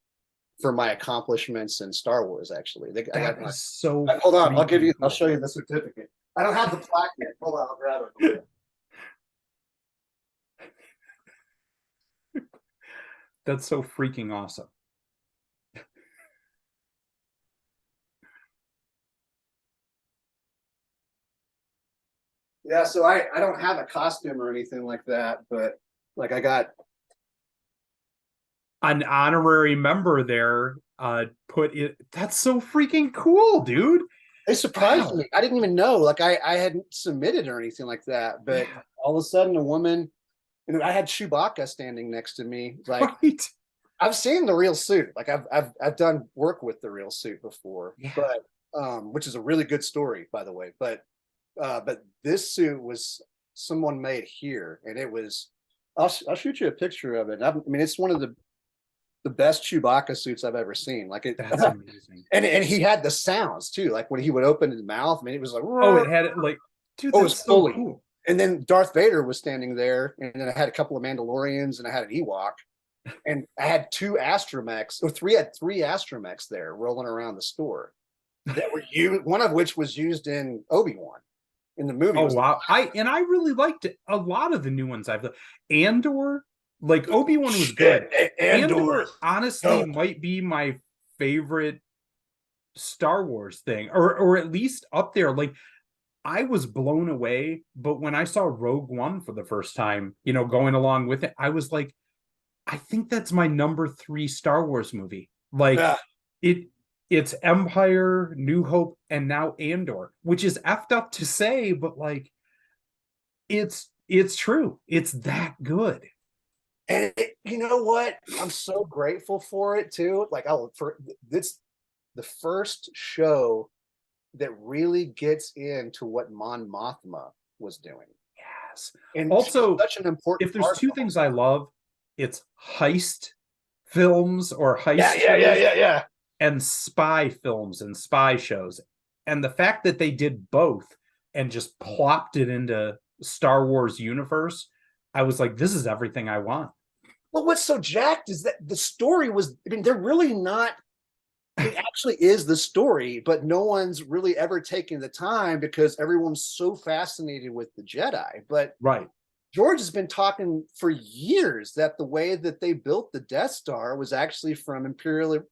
for my accomplishments in Star Wars. Actually, I got That my. is so Hold on, freaking I'll cool. show you the certificate. I don't have the plaque yet. Hold on, I'll grab it. That's so freaking awesome. Yeah, so I don't have a costume or anything like that, but like I got. An honorary member there put it. That's so freaking cool, dude. It surprised Wow. me. I didn't even know. Like I hadn't submitted or anything like that, but Yeah, all of a sudden, a woman. I had Chewbacca standing next to me. Like right. I've seen the real suit. Like I've done work with the real suit before, Yeah, but which is a really good story, by the way. But this suit was someone made here, and it was. I'll shoot you a picture of it. I mean, it's one of the best Chewbacca suits I've ever seen. Like it, that's amazing. and he had the sounds too. Like when he would open his mouth, I mean, it was like, Oh, oh, it had it like, dude, it that's was so fully. cool. And then Darth Vader was standing there, and then I had a couple of Mandalorians, and I had an Ewok, and I had two astromechs, or three had three astromechs there rolling around the store that were used. One of which was used in Obi-Wan in the movie. Oh Was wow. I really liked it. A lot of the new ones I've Andor, like Obi-Wan was good. Andor. Andor honestly Dope. might be my favorite Star Wars thing, or at least up there. Like I was blown away, but when I saw Rogue One for the first time, going along with it, I was like, I think that's my number three Star Wars movie. Like Yeah. it it's Empire, New Hope, and now Andor, which is effed up to say, but like it's true. It's that good. And you know what? I'm so grateful for it too. Like for this the first show that really gets into what Mon Mothma was doing. Yes. And she's Also, such an important if there's part two of the things I whole thing. love, it's heist films or Yeah, heist yeah, yeah, shows yeah, yeah. and spy films and spy shows. And the fact that they did both and just plopped it into Star Wars universe, I was like, this is everything I want. Well, what's so jacked is that the story was, I mean, they're really not, it actually is the story, but no one's really ever taken the time because everyone's so fascinated with the Jedi. But Right. George has been talking for years that the way that they built the Death Star was actually from imperial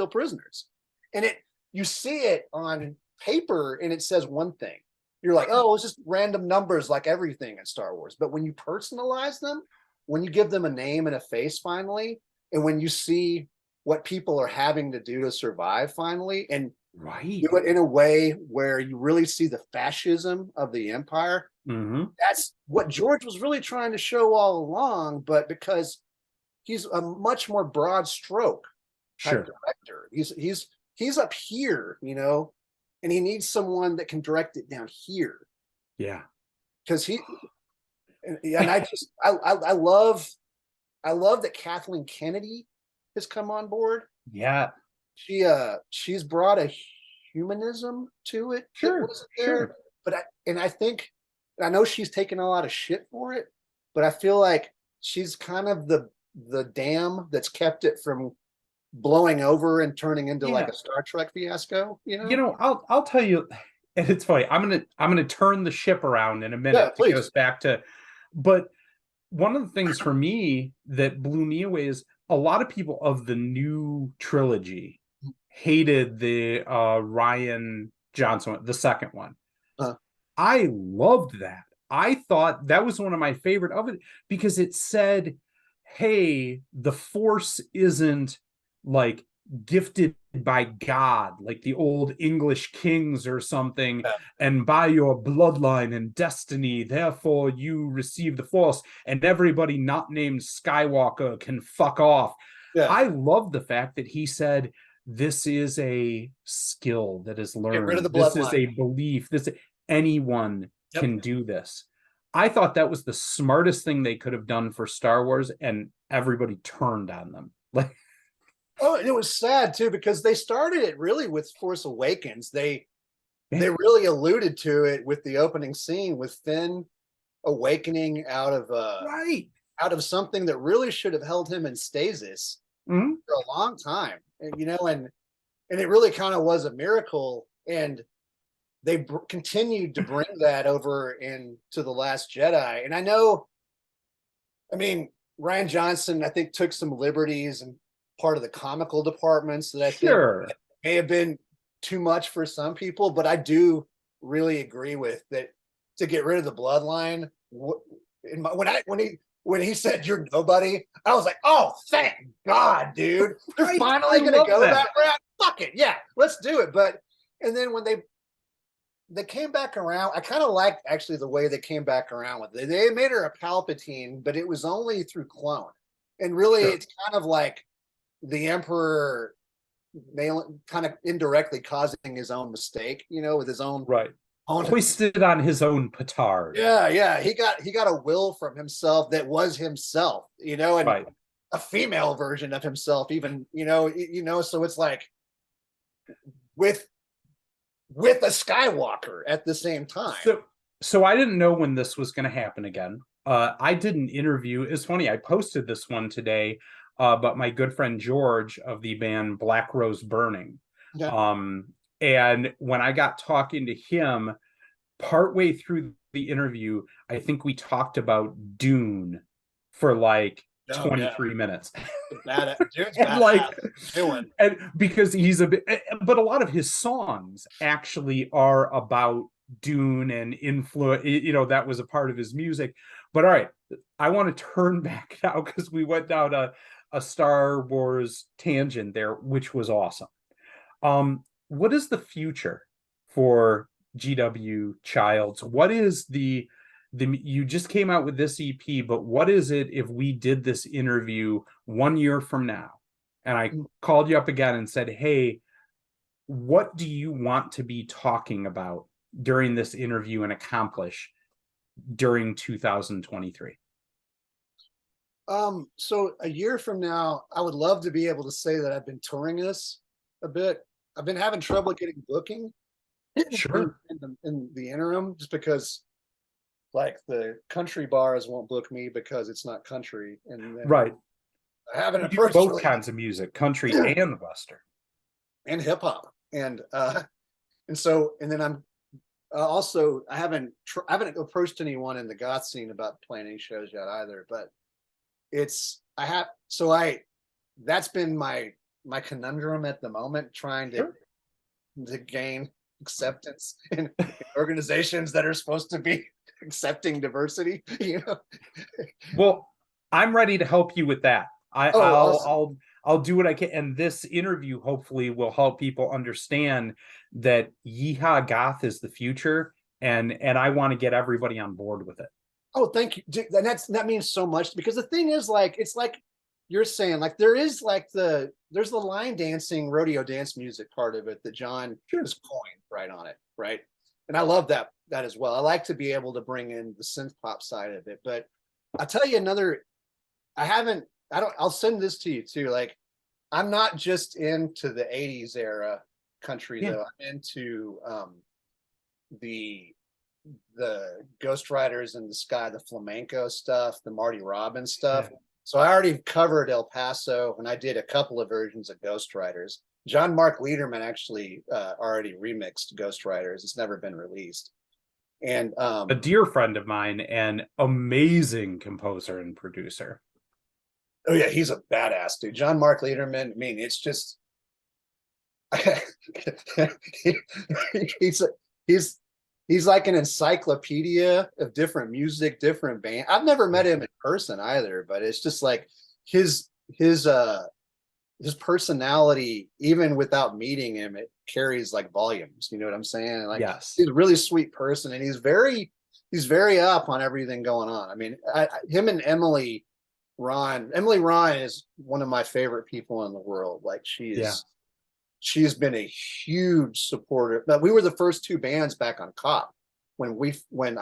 prisoners, and you see it on paper and it says one thing. You're like, oh, it's just random numbers like everything in Star Wars. But when you personalize them, when you give them a name and a face finally, and when you see what people are having to do to survive finally, and Right. do it in a way where you really see the fascism of the empire. Mm-hmm. That's what George was really trying to show all along, but because he's a much more broad stroke type Sure. director. He's up here, and he needs someone that can direct it down here. Yeah. Because and I love that Kathleen Kennedy has come on board. Yeah. She's brought a humanism to it that Sure. wasn't there. Sure. But I think I know she's taken a lot of shit for it, but I feel like she's kind of the dam that's kept it from blowing over and turning into like Yeah. a Star Trek fiasco, I'll tell you, and it's funny. I'm gonna turn the ship around in a Yeah, minute to get please. us back to, but one of the things for me that blew me away is a lot of people of the new trilogy hated the Ryan Johnson, the second one. Uh, I loved that. I thought that was one of my favorite of it because it said, hey, the Force isn't like gifted by God, like the old English kings or something, and by your bloodline and destiny, therefore you receive the Force, and everybody not named Skywalker can fuck off. Yeah. I love the fact that he said, this is a skill that is learned. Get rid of the This is bloodline. a belief. This anyone Yep. can do this. I thought that was the smartest thing they could have done for Star Wars, and everybody turned on them. Like, oh, and it was sad too because they started it really with Force Awakens. They really alluded to it with the opening scene with Finn awakening out of something that really should have held him in stasis mm-hmm. for a long time. And, you know, and it really kind of was a miracle. And they continued to bring that over into The Last Jedi. And I know, I mean, Ryan Johnson, I think, took some liberties and part of the comical departments that I think may have been too much for some people, but I do really agree with that to get rid of the bloodline. When he said you're nobody, I was like, oh, thank God, dude. They're finally going to go that route. Fuck it. Yeah, let's do it. But, and then when they came back around, I kind of liked actually the way they came back around with it. They made her a Palpatine, but it was only through clone. And really, it's kind of like the Emperor kind of indirectly causing his own mistake, you know, with his own hoisted on his own petard. Yeah. He got a will from himself that was himself, you know, and a female version of himself, even, you know, so it's like with a Skywalker at the same time. So I didn't know when this was going to happen again. I did an interview. It's funny, I posted this one today, but my good friend George of the band Black Rose Burning. And when I got talking to him, partway through the interview, I think we talked about Dune for like 23 minutes. And because he's but a lot of his songs actually are about Dune and influence, you know, that was a part of his music. But all right, I want to turn back now because we went down a Star Wars tangent there, which was awesome. What is the future for GW Childs? What is the you just came out with this EP, but what is it if we did this interview 1 year from now and I called you up again and said, hey, what do you want to be talking about during this interview and accomplish during 2023? So a year from now, I would love to be able to say that I've been touring this a bit. I've been having trouble getting booking in the interim, just because like the country bars won't book me because it's not country. And then I haven't approached both kinds of music, country and Western and hip hop. And so, and then I'm also, I haven't approached anyone in the goth scene about playing any shows yet either, but that's been my conundrum at the moment, trying to gain acceptance in organizations that are supposed to be accepting diversity, you know. Well, I'm ready to help you with that. Awesome. I'll do what I can, and this interview hopefully will help people understand that Yeehaw Goth is the future, and I want to get everybody on board with it. Oh, thank you. And that means so much, because the thing is, like, it's like you're saying, like, there's the line dancing, rodeo dance music part of it that John has coined right on it, right? And I love that as well. I like to be able to bring in the synth pop side of it. But I'll tell you another, I'll send this to you too. Like, I'm not just into the 80s era country though. I'm into the Ghost Riders in the Sky, the flamenco stuff, the Marty Robbins stuff. So I already covered El Paso, and I did a couple of versions of Ghost Riders. John Mark Liederman actually already remixed Ghost Riders. It's never been released. And a dear friend of mine, an amazing composer and producer. Oh yeah, he's a badass dude. John Mark Liederman. I mean, it's just he's he's like an encyclopedia of different music, different band. I've never met him in person either, but it's just like his his uh his personality, even without meeting him, it carries like volumes. You know what I'm saying? Like Yes. he's a really sweet person, and he's very up on everything going on. I mean, him and Emily Ron is one of my favorite people in the world. Like Yeah. she's been a huge supporter. But we were the first two bands back on Cop when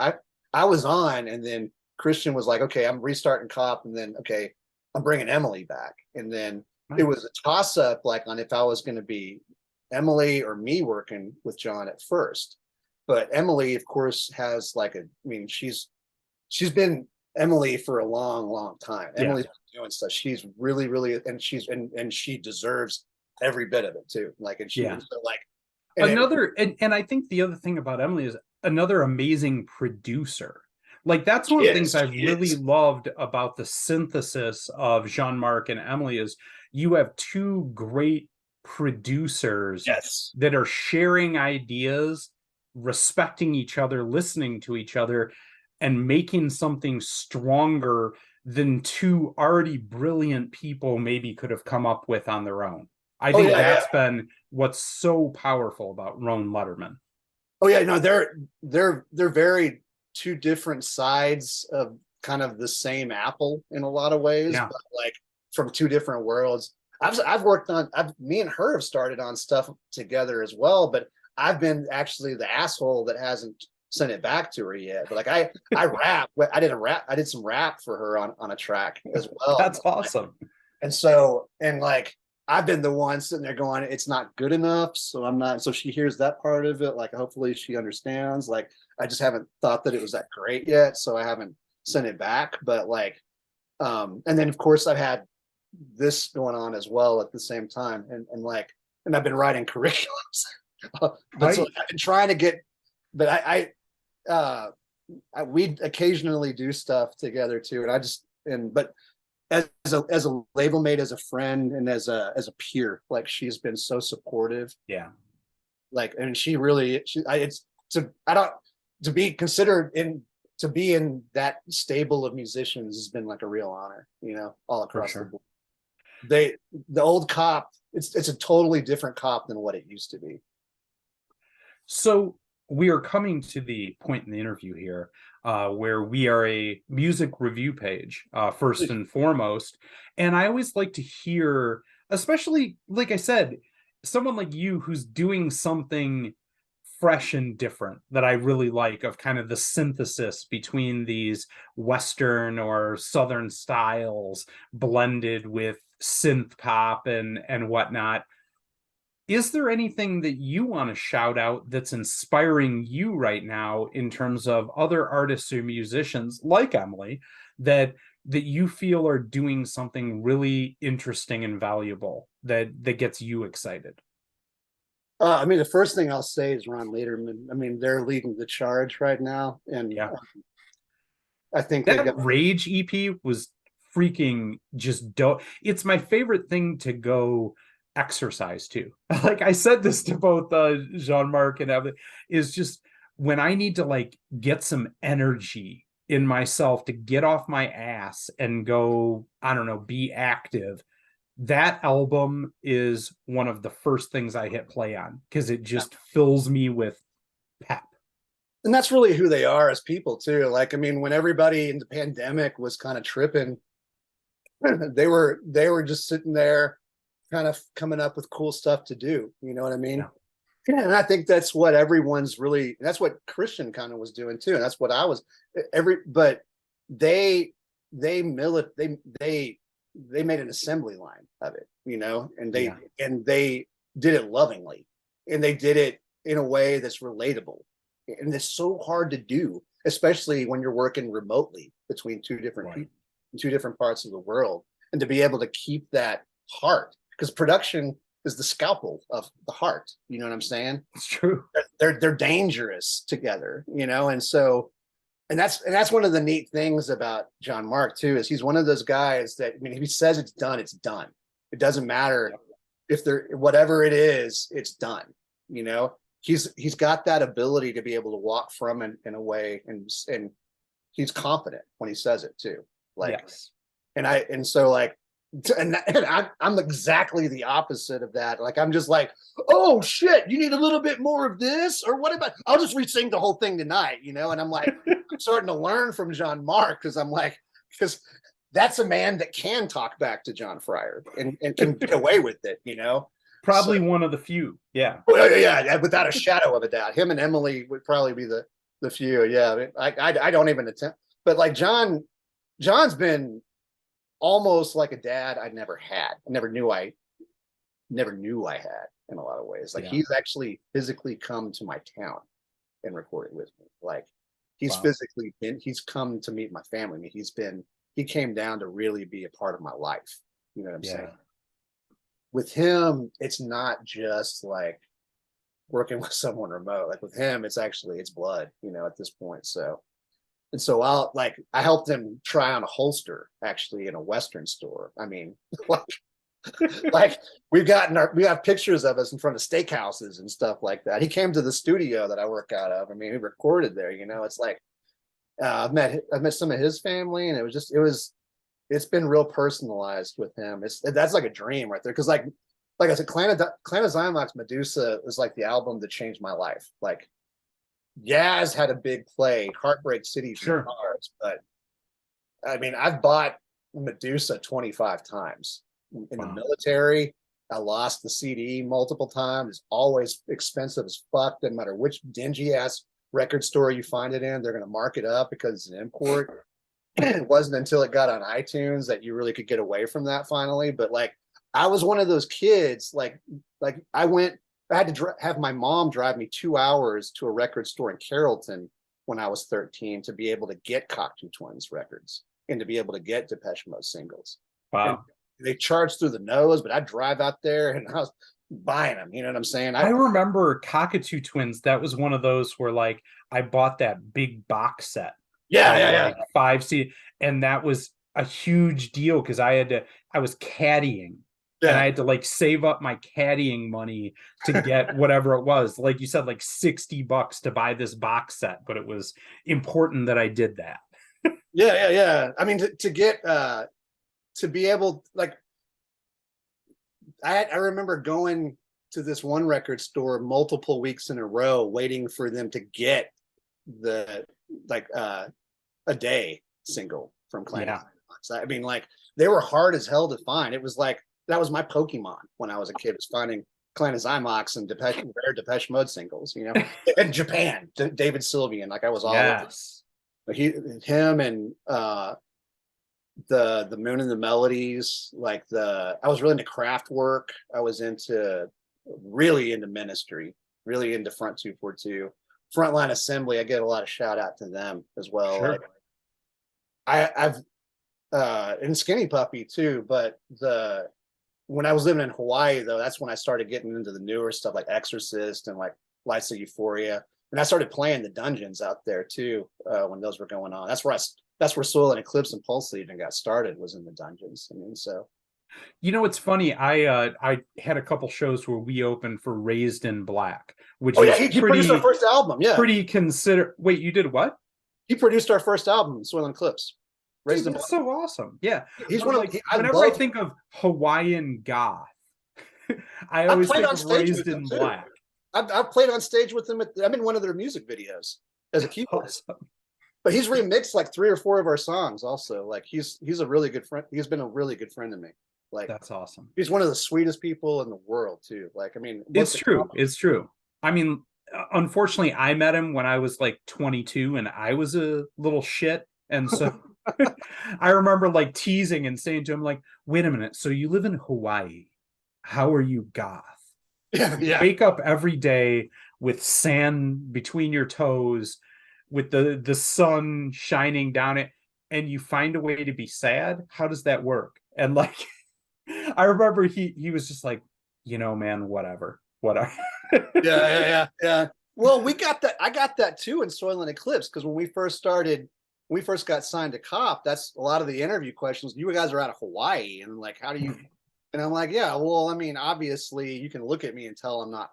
I was on, and then Christian was like, okay, I'm restarting Cop, and then okay, I'm bringing Emily back, and then it was a toss up like on if I was going to be Emily or me working with John at first. But Emily, of course, has like I mean, she's been Emily for a long time. Yeah. Emily's been doing stuff. She's really, and she deserves every bit of it too. Like, and she Yeah. was like And I think the other thing about Emily is another amazing producer. Like that's one of the things I've really loved about the synthesis of Jean-Marc and Emily is you have two great producers yes, that are sharing ideas, respecting each other, listening to each other, and making something stronger than two already brilliant people maybe could have come up with on their own. I think that's been what's so powerful about Roan Letterman. Oh yeah, no, they're very two different sides of kind of the same apple in a lot of ways, Yeah. but like from two different worlds. I've worked on me and her have started on stuff together as well, but I've been actually the asshole that hasn't sent it back to her yet. But like I rap, I did some rap for her on a track as well. That's awesome. And so and like I've been the one sitting there going, it's not good enough. So I'm not, so she hears that part of it. Like, hopefully she understands. Like, I just haven't thought that it was that great yet. So I haven't sent it back. But like, and then of course I've had this going on as well at the same time. And like, and I've been writing curriculums. But so I've been trying to get, but we occasionally do stuff together too. And I just, but as a label mate, as a friend, and as a peer, like she's been so supportive. Yeah. Like, and she really, I don't, to be considered to be in that stable of musicians has been like a real honor, you know, all across the board. The old Cop, it's a totally different Cop than what it used to be. So we are coming to the point in the interview here where we are a music review page, first and foremost. And I always like to hear, especially, like I said, someone like you who's doing something fresh and different that I really like, of kind of the synthesis between these Western or Southern styles blended with synth pop and whatnot. Is there anything that you want to shout out that's inspiring you right now in terms of other artists or musicians like Emily that you feel are doing something really interesting and valuable that gets you excited? I mean, the first thing I'll say is Ron Lederman. I mean, they're leading the charge right now, and yeah, I think that Rage EP was freaking just dope. It's my favorite thing to go exercise to. Like I said this to both Jean-Marc and Evan, is just when I need to like get some energy in myself to get off my ass and go, I don't know, be active. That album is one of the first things I hit play on because it just fills me with pep. And that's really who they are as people too. Like, I mean, when everybody in the pandemic was kind of tripping, they were just sitting there kind of coming up with cool stuff to do. You know what I mean? Yeah. And I think that's what everyone's really, that's what Christian kind of was doing too. And that's what I was but they made an assembly line of it, you know, and they did it lovingly, and they did it in a way that's relatable. And it's so hard to do, especially when you're working remotely between two different people in two different parts of the world, and to be able to keep that heart, because production is the scalpel of the heart. You know what I'm saying? It's true. They're dangerous together, you know, and so. And that's one of the neat things about Jean-Marc too, is he's one of those guys that, I mean, if he says it's done, it's done. It doesn't matter if whatever it is, it's done, you know? he's got that ability to be able to walk from it in a way, and he's confident when he says it too. Like, Yes. and so like, and I'm exactly the opposite of that. Like, I'm just like, oh shit, you need a little bit more of this, or what about? I'll just re-sing the whole thing tonight, you know. And I'm like, I'm starting to learn from John Mark, because I'm like, because that's a man that can talk back to John Fryer and can get away with it, you know. So, Probably one of the few. Yeah. well, yeah, without a shadow of a doubt, him and Emily would probably be the few. Yeah, I don't even attempt, but like John's been almost like a dad I never had. I never knew I had, in a lot of ways. Like, Yeah. he's actually physically come to my town and recorded with me. Like, he's Wow. physically he's come to meet my family. I mean, he came down to really be a part of my life. You know what I'm Yeah. saying? With him, it's not just like working with someone remote. Like, with him, it's blood, you know, at this point. So, and so I helped him try on a holster actually in a Western store. I mean, like, like we have pictures of us in front of steakhouses and stuff like that. He came to the studio that I work out of. I mean, he recorded there, you know. It's like, I've met some of his family, and it's been real personalized with him. That's like a dream right there. Cause like I said, Clan of Xymox Medusa was like the album that changed my life. Like, Yaz had a big play, Heartbreak City from Sure. Cars, but I mean, I've bought Medusa 25 times in the Wow. military. I lost the CD multiple times. It's always expensive as fuck. Doesn't matter which dingy ass record store you find it in, they're going to mark it up because it's an import. It wasn't until it got on iTunes that you really could get away from that finally. But like, I was one of those kids. Like I had to have my mom drive me 2 hours to a record store in Carrollton when I was 13 to be able to get Cocteau Twins records and to be able to get Depeche Mode singles. And Wow. they charged through the nose, but I'd drive out there and I was buying them. You know what I'm saying? I remember Cockatoo Twins. That was one of those where like I bought that big box set Yeah, of yeah, yeah. like 5 and that was a huge deal because I was caddying and I Yeah. had to like save up my caddying money to get whatever it was. Like you said, like $60 to buy this box set, but it was important that I did that. Yeah, yeah, yeah. I mean, to get to be able, like, I remember going to this one record store multiple weeks in a row waiting for them to get the like a day single from Clan. Yeah. I mean, like, they were hard as hell to find. It was like that was my Pokemon when I was a kid, was finding Clan of Zymox and rare Depeche Mode singles, you know. In Japan, David Sylvian, like, I was all over. Yes. But him and the Moon and the Melodies, like I was really into craft work. I was really into ministry, really into Front 242, Frontline Assembly. I get a lot of shout out to them as well. Sure. Like, I've and Skinny Puppy too, but when I was living in Hawaii though, that's when I started getting into the newer stuff like Exorcist and like Lights of Euphoria, and I started playing the dungeons out there too when those were going on. That's where Soil and Eclipse and Pulse even got started, was in the dungeons. I mean, so. You know, it's funny. I had a couple shows where we opened for Raised in Black, which Oh yeah, is he produced our first album. Yeah, pretty consider. Wait, you did what? he produced our first album, Soil and Eclipse. Raised Dude, in that's Black. so awesome. Yeah, He's one of like I whenever I love. think of Hawaiian goth, I I always played think on of stage Raised with them in too. Black. I've played on stage with him. I'm in one of their music videos as a keyboardist. Awesome. But he's remixed like 3 or 4 of our songs also. Like, he's a really good friend. He's been a really good friend to me. Like, That's awesome. he's one of the sweetest people in the world too. Like, I mean, It's true. It's true. I mean, unfortunately, I met him when I was like 22 and I was a little shit. And so I remember like teasing and saying to him, like, wait a minute. So you live in Hawaii. How are you goth? Yeah, You yeah. wake up every day with sand between your toes, with the sun shining down it, and you find a way to be sad. How does that work? And like, I remember he was just like, man, whatever. Yeah, yeah, yeah. Well, we got that. I got that too in Soil and Eclipse, because when we first got signed to COP, that's a lot of the interview questions. You guys are out of Hawaii, and like, how do you? And I'm like, yeah, well, I mean, obviously, you can look at me and tell I'm not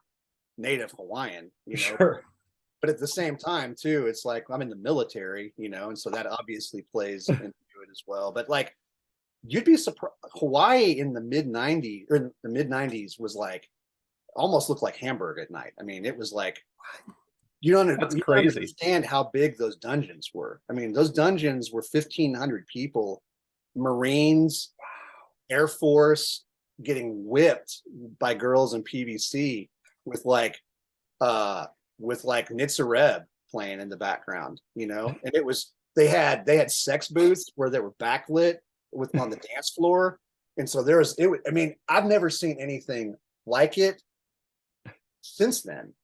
native Hawaiian, you know. Sure. But at the same time, too, it's like I'm in the military, you know, and so that obviously plays into it as well. But like, you'd be surprised. Hawaii in the mid '90s or the mid '90s was like almost looked like Hamburg at night. I mean, it was like That's you don't crazy. understand how big those dungeons were. I mean, those dungeons were 1,500 people, Marines, Air Force, getting whipped by girls in PVC with like Nitzareb playing in the background, you know, and it was they had sex booths where they were backlit with on the dance floor, and so there was it. I mean, I've never seen anything like it since then.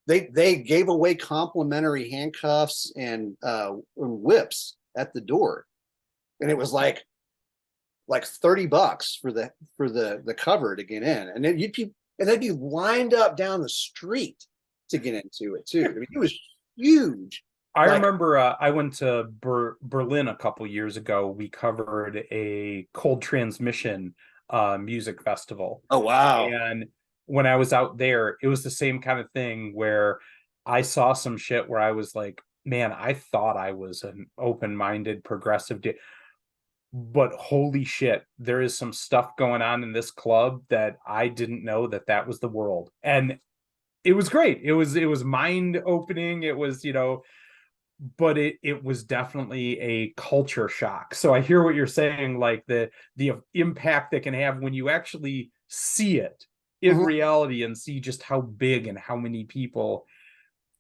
They gave away complimentary handcuffs and whips at the door, and it was like $30 for the cover to get in, and then they'd be lined up down the street to get into it too. I mean, it was huge. I Like, remember I went to Berlin a couple years ago. We covered a Cold Transmission music festival. oh wow. And when I was out there, it was the same kind of thing where I saw some shit where I was like, man, I thought I was an open-minded progressive but holy shit, there is some stuff going on in this club that I didn't know that was the world. And it was great. It was mind opening. It was, but it was definitely a culture shock. So I hear what you're saying, like the impact that can have when you actually see it in Mhm. reality and see just how big and how many people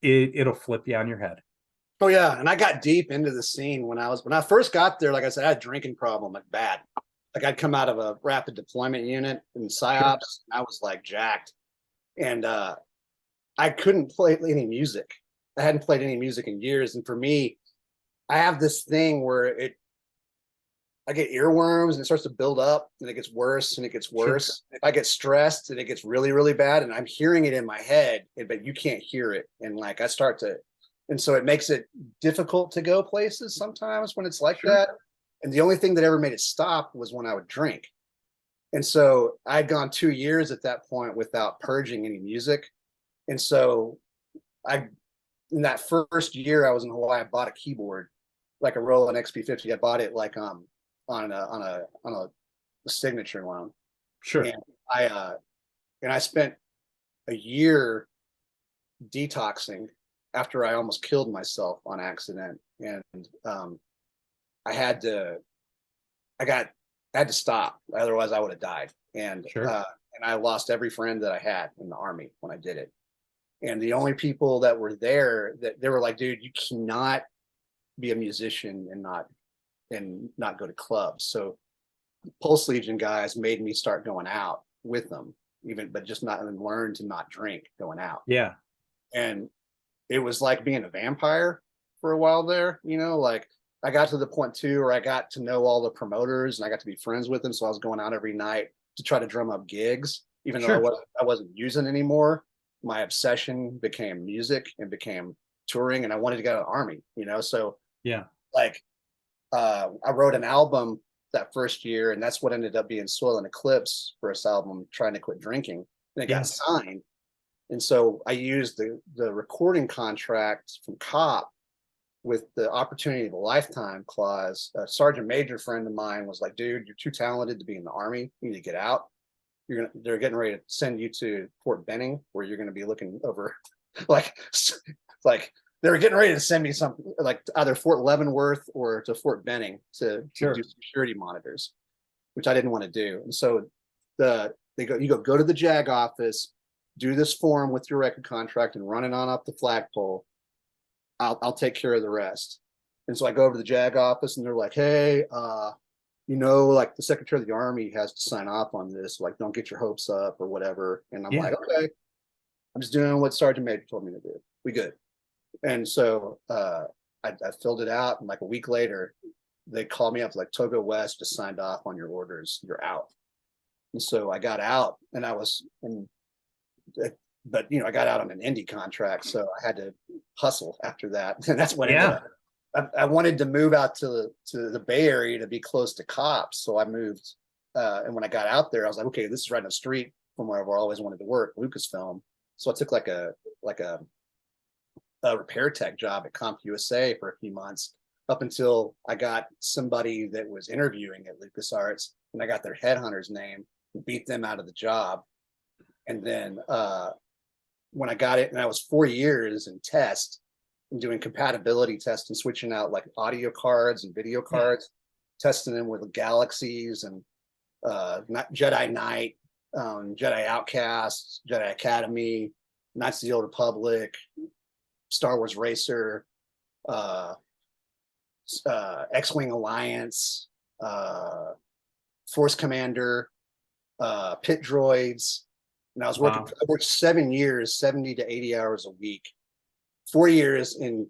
it'll flip you on your head. Oh yeah, and I got deep into the scene when I first got there. Like I said, I had a drinking problem, like bad. Like I'd come out of a rapid deployment unit in Sure. psyops. And I was like jacked, and I couldn't play any music. I hadn't played any music in years, and for me, I have this thing where I get earworms and it starts to build up and it gets worse and it gets Sure. worse. If I get stressed and it gets really, really bad and I'm hearing it in my head, but you can't hear it. And like I start to, and so it makes it difficult to go places sometimes when it's like Sure. that. And the only thing that ever made it stop was when I would drink. And so I'd gone 2 years at that point without purging any music. And so I, in that first year I was in Hawaii, I bought a keyboard, like a Roland XP50. I bought it like on a signature loan, Sure. and I spent a year detoxing after I almost killed myself on accident, and I had to I had to stop, otherwise I would have died, Sure. and I lost every friend that I had in the army when I did it, and the only people that were there that they were like, dude, you cannot be a musician and not go to clubs. So Pulse Legion guys made me start going out with them, even but just not and learn to not drink going out. Yeah. And it was like being a vampire for a while there, you know, like I got to the point too where I got to know all the promoters and I got to be friends with them. So I was going out every night to try to drum up gigs, even though Sure. I wasn't using anymore. My obsession became music and became touring, and I wanted to go to the army, you know. So Yeah. like I wrote an album that first year, and that's what ended up being Soil and Eclipse first album, trying to quit drinking. And it got Yes. signed. And so I used the recording contract from COP with the opportunity of a lifetime clause. A sergeant major friend of mine was like, dude, you're too talented to be in the army. You need to get out. They're getting ready to send you to Fort Benning, where you're going to be looking over like they were getting ready to send me something like either Fort Leavenworth or to Fort Benning to Sure. do security monitors, which I didn't want to do. And so you go to the JAG office, do this form with your record contract and run it on up the flagpole. I'll take care of the rest. And so I go over to the JAG office and they're like, hey, like the Secretary of the Army has to sign off on this. Like, don't get your hopes up or whatever. And I'm Yeah. like, okay, I'm just doing what Sergeant Major told me to do. We good. And so I filled it out, and like a week later, they called me up like Togo West just signed off on your orders. You're out. And so I got out, and but I got out on an indie contract, so I had to hustle after that, and that's what ended Yeah. up. I wanted to move out to the Bay Area to be close to cops, so I moved. And when I got out there, I was like, okay, this is right on the street from where I've always wanted to work, Lucasfilm. So I took like a repair tech job at CompUSA for a few months up until I got somebody that was interviewing at LucasArts, and I got their headhunter's name and beat them out of the job. And then when I got it, and I was 4 years in test and doing compatibility tests and switching out like audio cards and video cards, testing them with galaxies and Jedi Knight, Jedi Outcast, Jedi Academy, Knights of the Old Republic, Star Wars Racer, X-Wing Alliance, Force Commander, Pit Droids. And I was working, I worked 7 years, 70 to 80 hours a week, 4 years in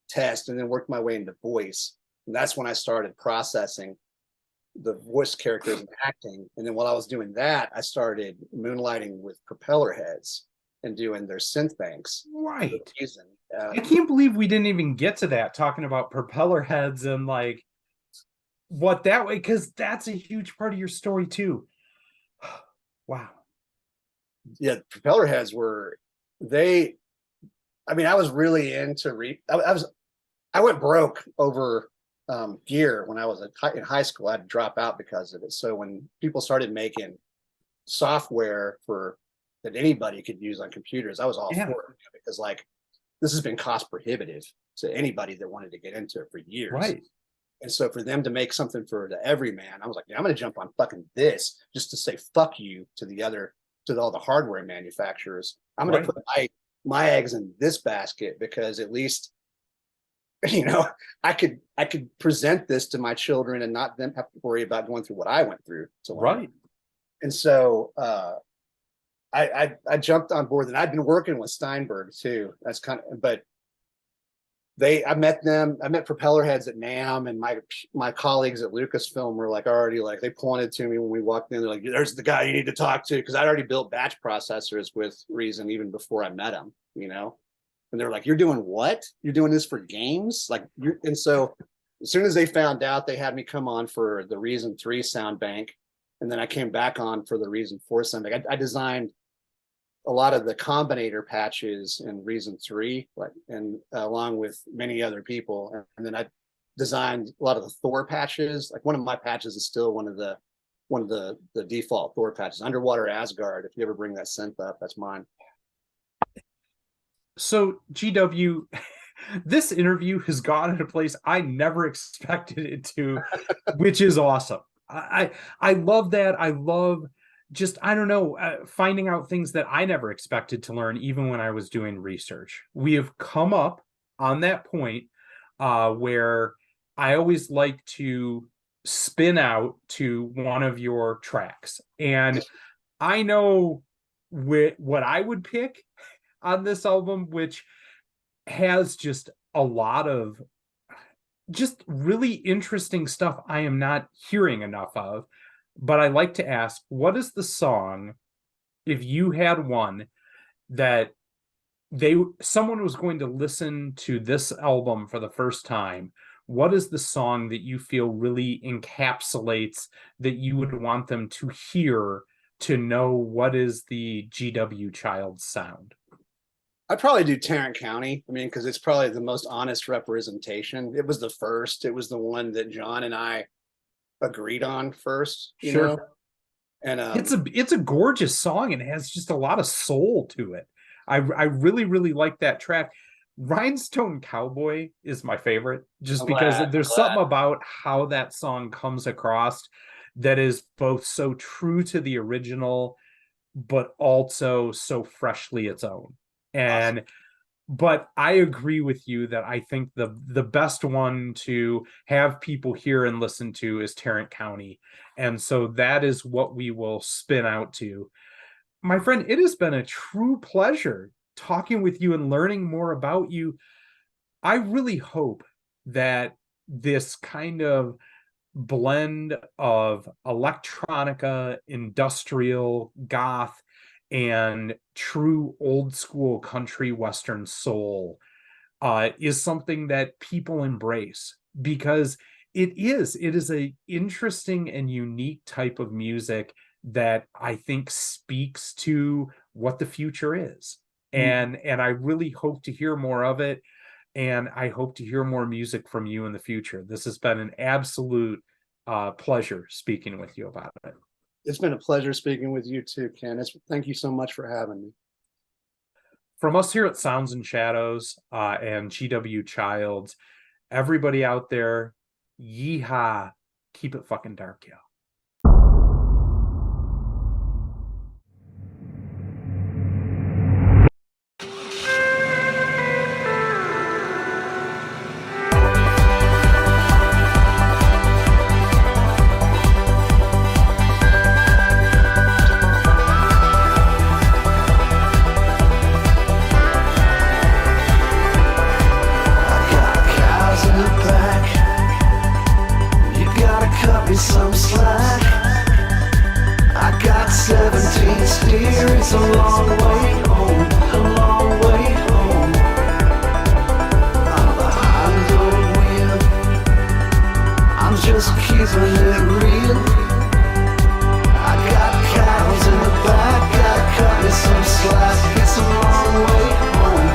test, and then worked my way into voice. And that's when I started processing the voice characters and acting. And then while I was doing that, I started moonlighting with Propeller Heads and doing their synth banks. Right. I can't believe we didn't even get to that, talking about Propeller Heads and like what that way, because that's a huge part of your story too. Wow. Yeah, Propeller Heads were, they, I mean, I was really into I went broke over gear when I was in high school. I had to drop out because of it. So when people started making software for that anybody could use on computers, I was all for it, because like this has been cost prohibitive to anybody that wanted to get into it for years. Right. And so for them to make something for the everyman, I was like, yeah, I'm going to jump on fucking this just to say fuck you to all the hardware manufacturers. I'm going to put my eggs in this basket, because at least, you know, I could present this to my children and not them have to worry about going through what I went through to learn. Right. And so I jumped on board, and I'd been working with Steinberg too. That's kind of, but I met Propeller Heads at NAMM, and my colleagues at Lucasfilm were like already like, they pointed to me when we walked in. They're like, there's the guy you need to talk to, because I'd already built batch processors with Reason even before I met him, you know. And they're like, you're doing what? You're doing this for games? Like, and so as soon as they found out, they had me come on for the Reason 3 sound bank, and then I came back on for the Reason 4 sound bank. I designed a lot of the combinator patches in Reason 3, like, and along with many other people. And then I designed a lot of the Thor patches. Like one of my patches is still one of the default Thor patches. Underwater Asgard. If you ever bring that synth up, that's mine. So GW, this interview has gone in a place I never expected it to, which is awesome. I love that. I love just, I don't know, finding out things that I never expected to learn, even when I was doing research. We have come up on that point where I always like to spin out to one of your tracks. And I know what I would pick on this album, which has just a lot of just really interesting stuff I am not hearing enough of. But I like to ask, what is the song, if you had one, that someone was going to listen to this album for the first time, what is the song that you feel really encapsulates that you would want them to hear to know what is the GW Child's sound? I'd probably do Tarrant County. I mean, because it's probably the most honest representation. It was the first. It was the one that John and I agreed on first, you know. And it's a gorgeous song, and it has just a lot of soul to it. I really, really like that track. Rhinestone Cowboy is my favorite, just because there's something about how that song comes across that is both so true to the original, but also so freshly its own. And awesome. But I agree with you that I think the best one to have people hear and listen to is Tarrant County. And so that is what we will spin out to. My friend, it has been a true pleasure talking with you and learning more about you. I really hope that this kind of blend of electronica, industrial, goth, and true old school country western soul is something that people embrace, because it is a interesting and unique type of music that I think speaks to what the future is. and I really hope to hear more of it, and I hope to hear more music from you in the future. This has been an absolute pleasure speaking with you about it. It's been a pleasure speaking with you too, Ken. Thank you so much for having me. From us here at Sounds and Shadows and GW Childs, everybody out there, yeehaw, keep it fucking dark, yo. Some slack. I got 17 steer. It's a long way home, a long way home. I'm behind the wheel. I'm just keeping it real. I got cows in the back. Gotta cut me some slack. It's a long way home.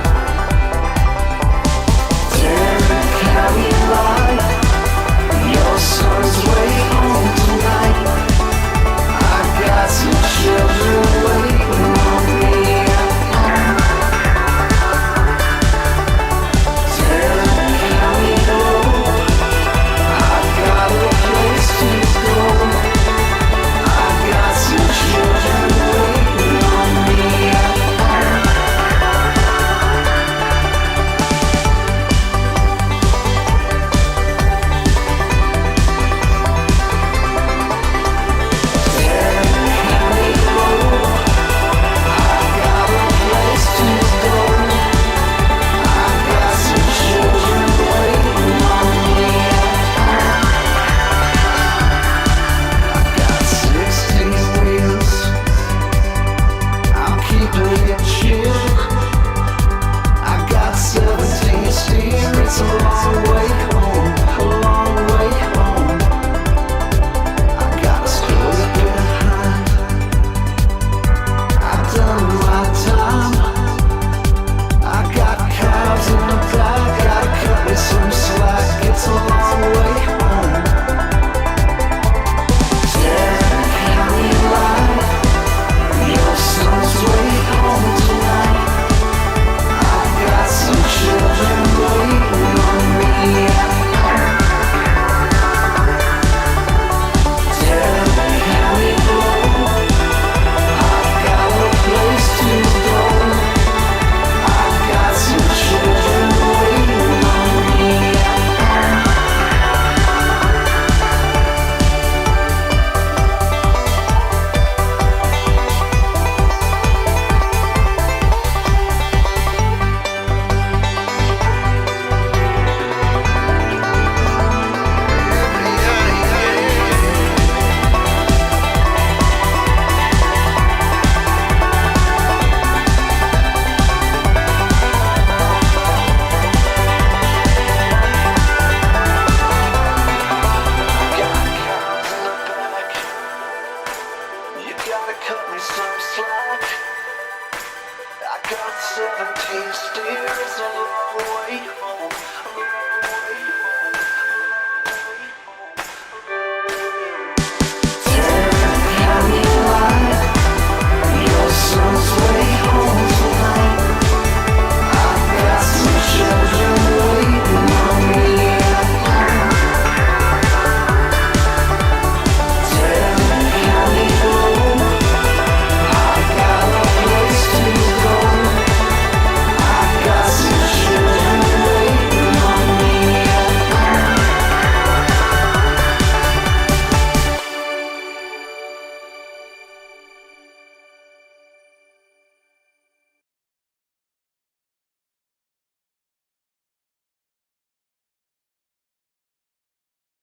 Tarrant County life. Your son's way home tonight. I got some children waiting on me. Tarrant County Road. I got a place to go. I got some children waiting on me. It's a long way home, a long way home. I got a story behind. I've done my time. I got cows in the back. Gotta cut me some slack. It's a long way home. Tarrant County life. Your son's way home tonight. I've got some children waiting on me. Tarrant County Road. I've got a place to go. I've got some children waiting on me. You gotta cut me some slack. I got 17 steers, a long way home.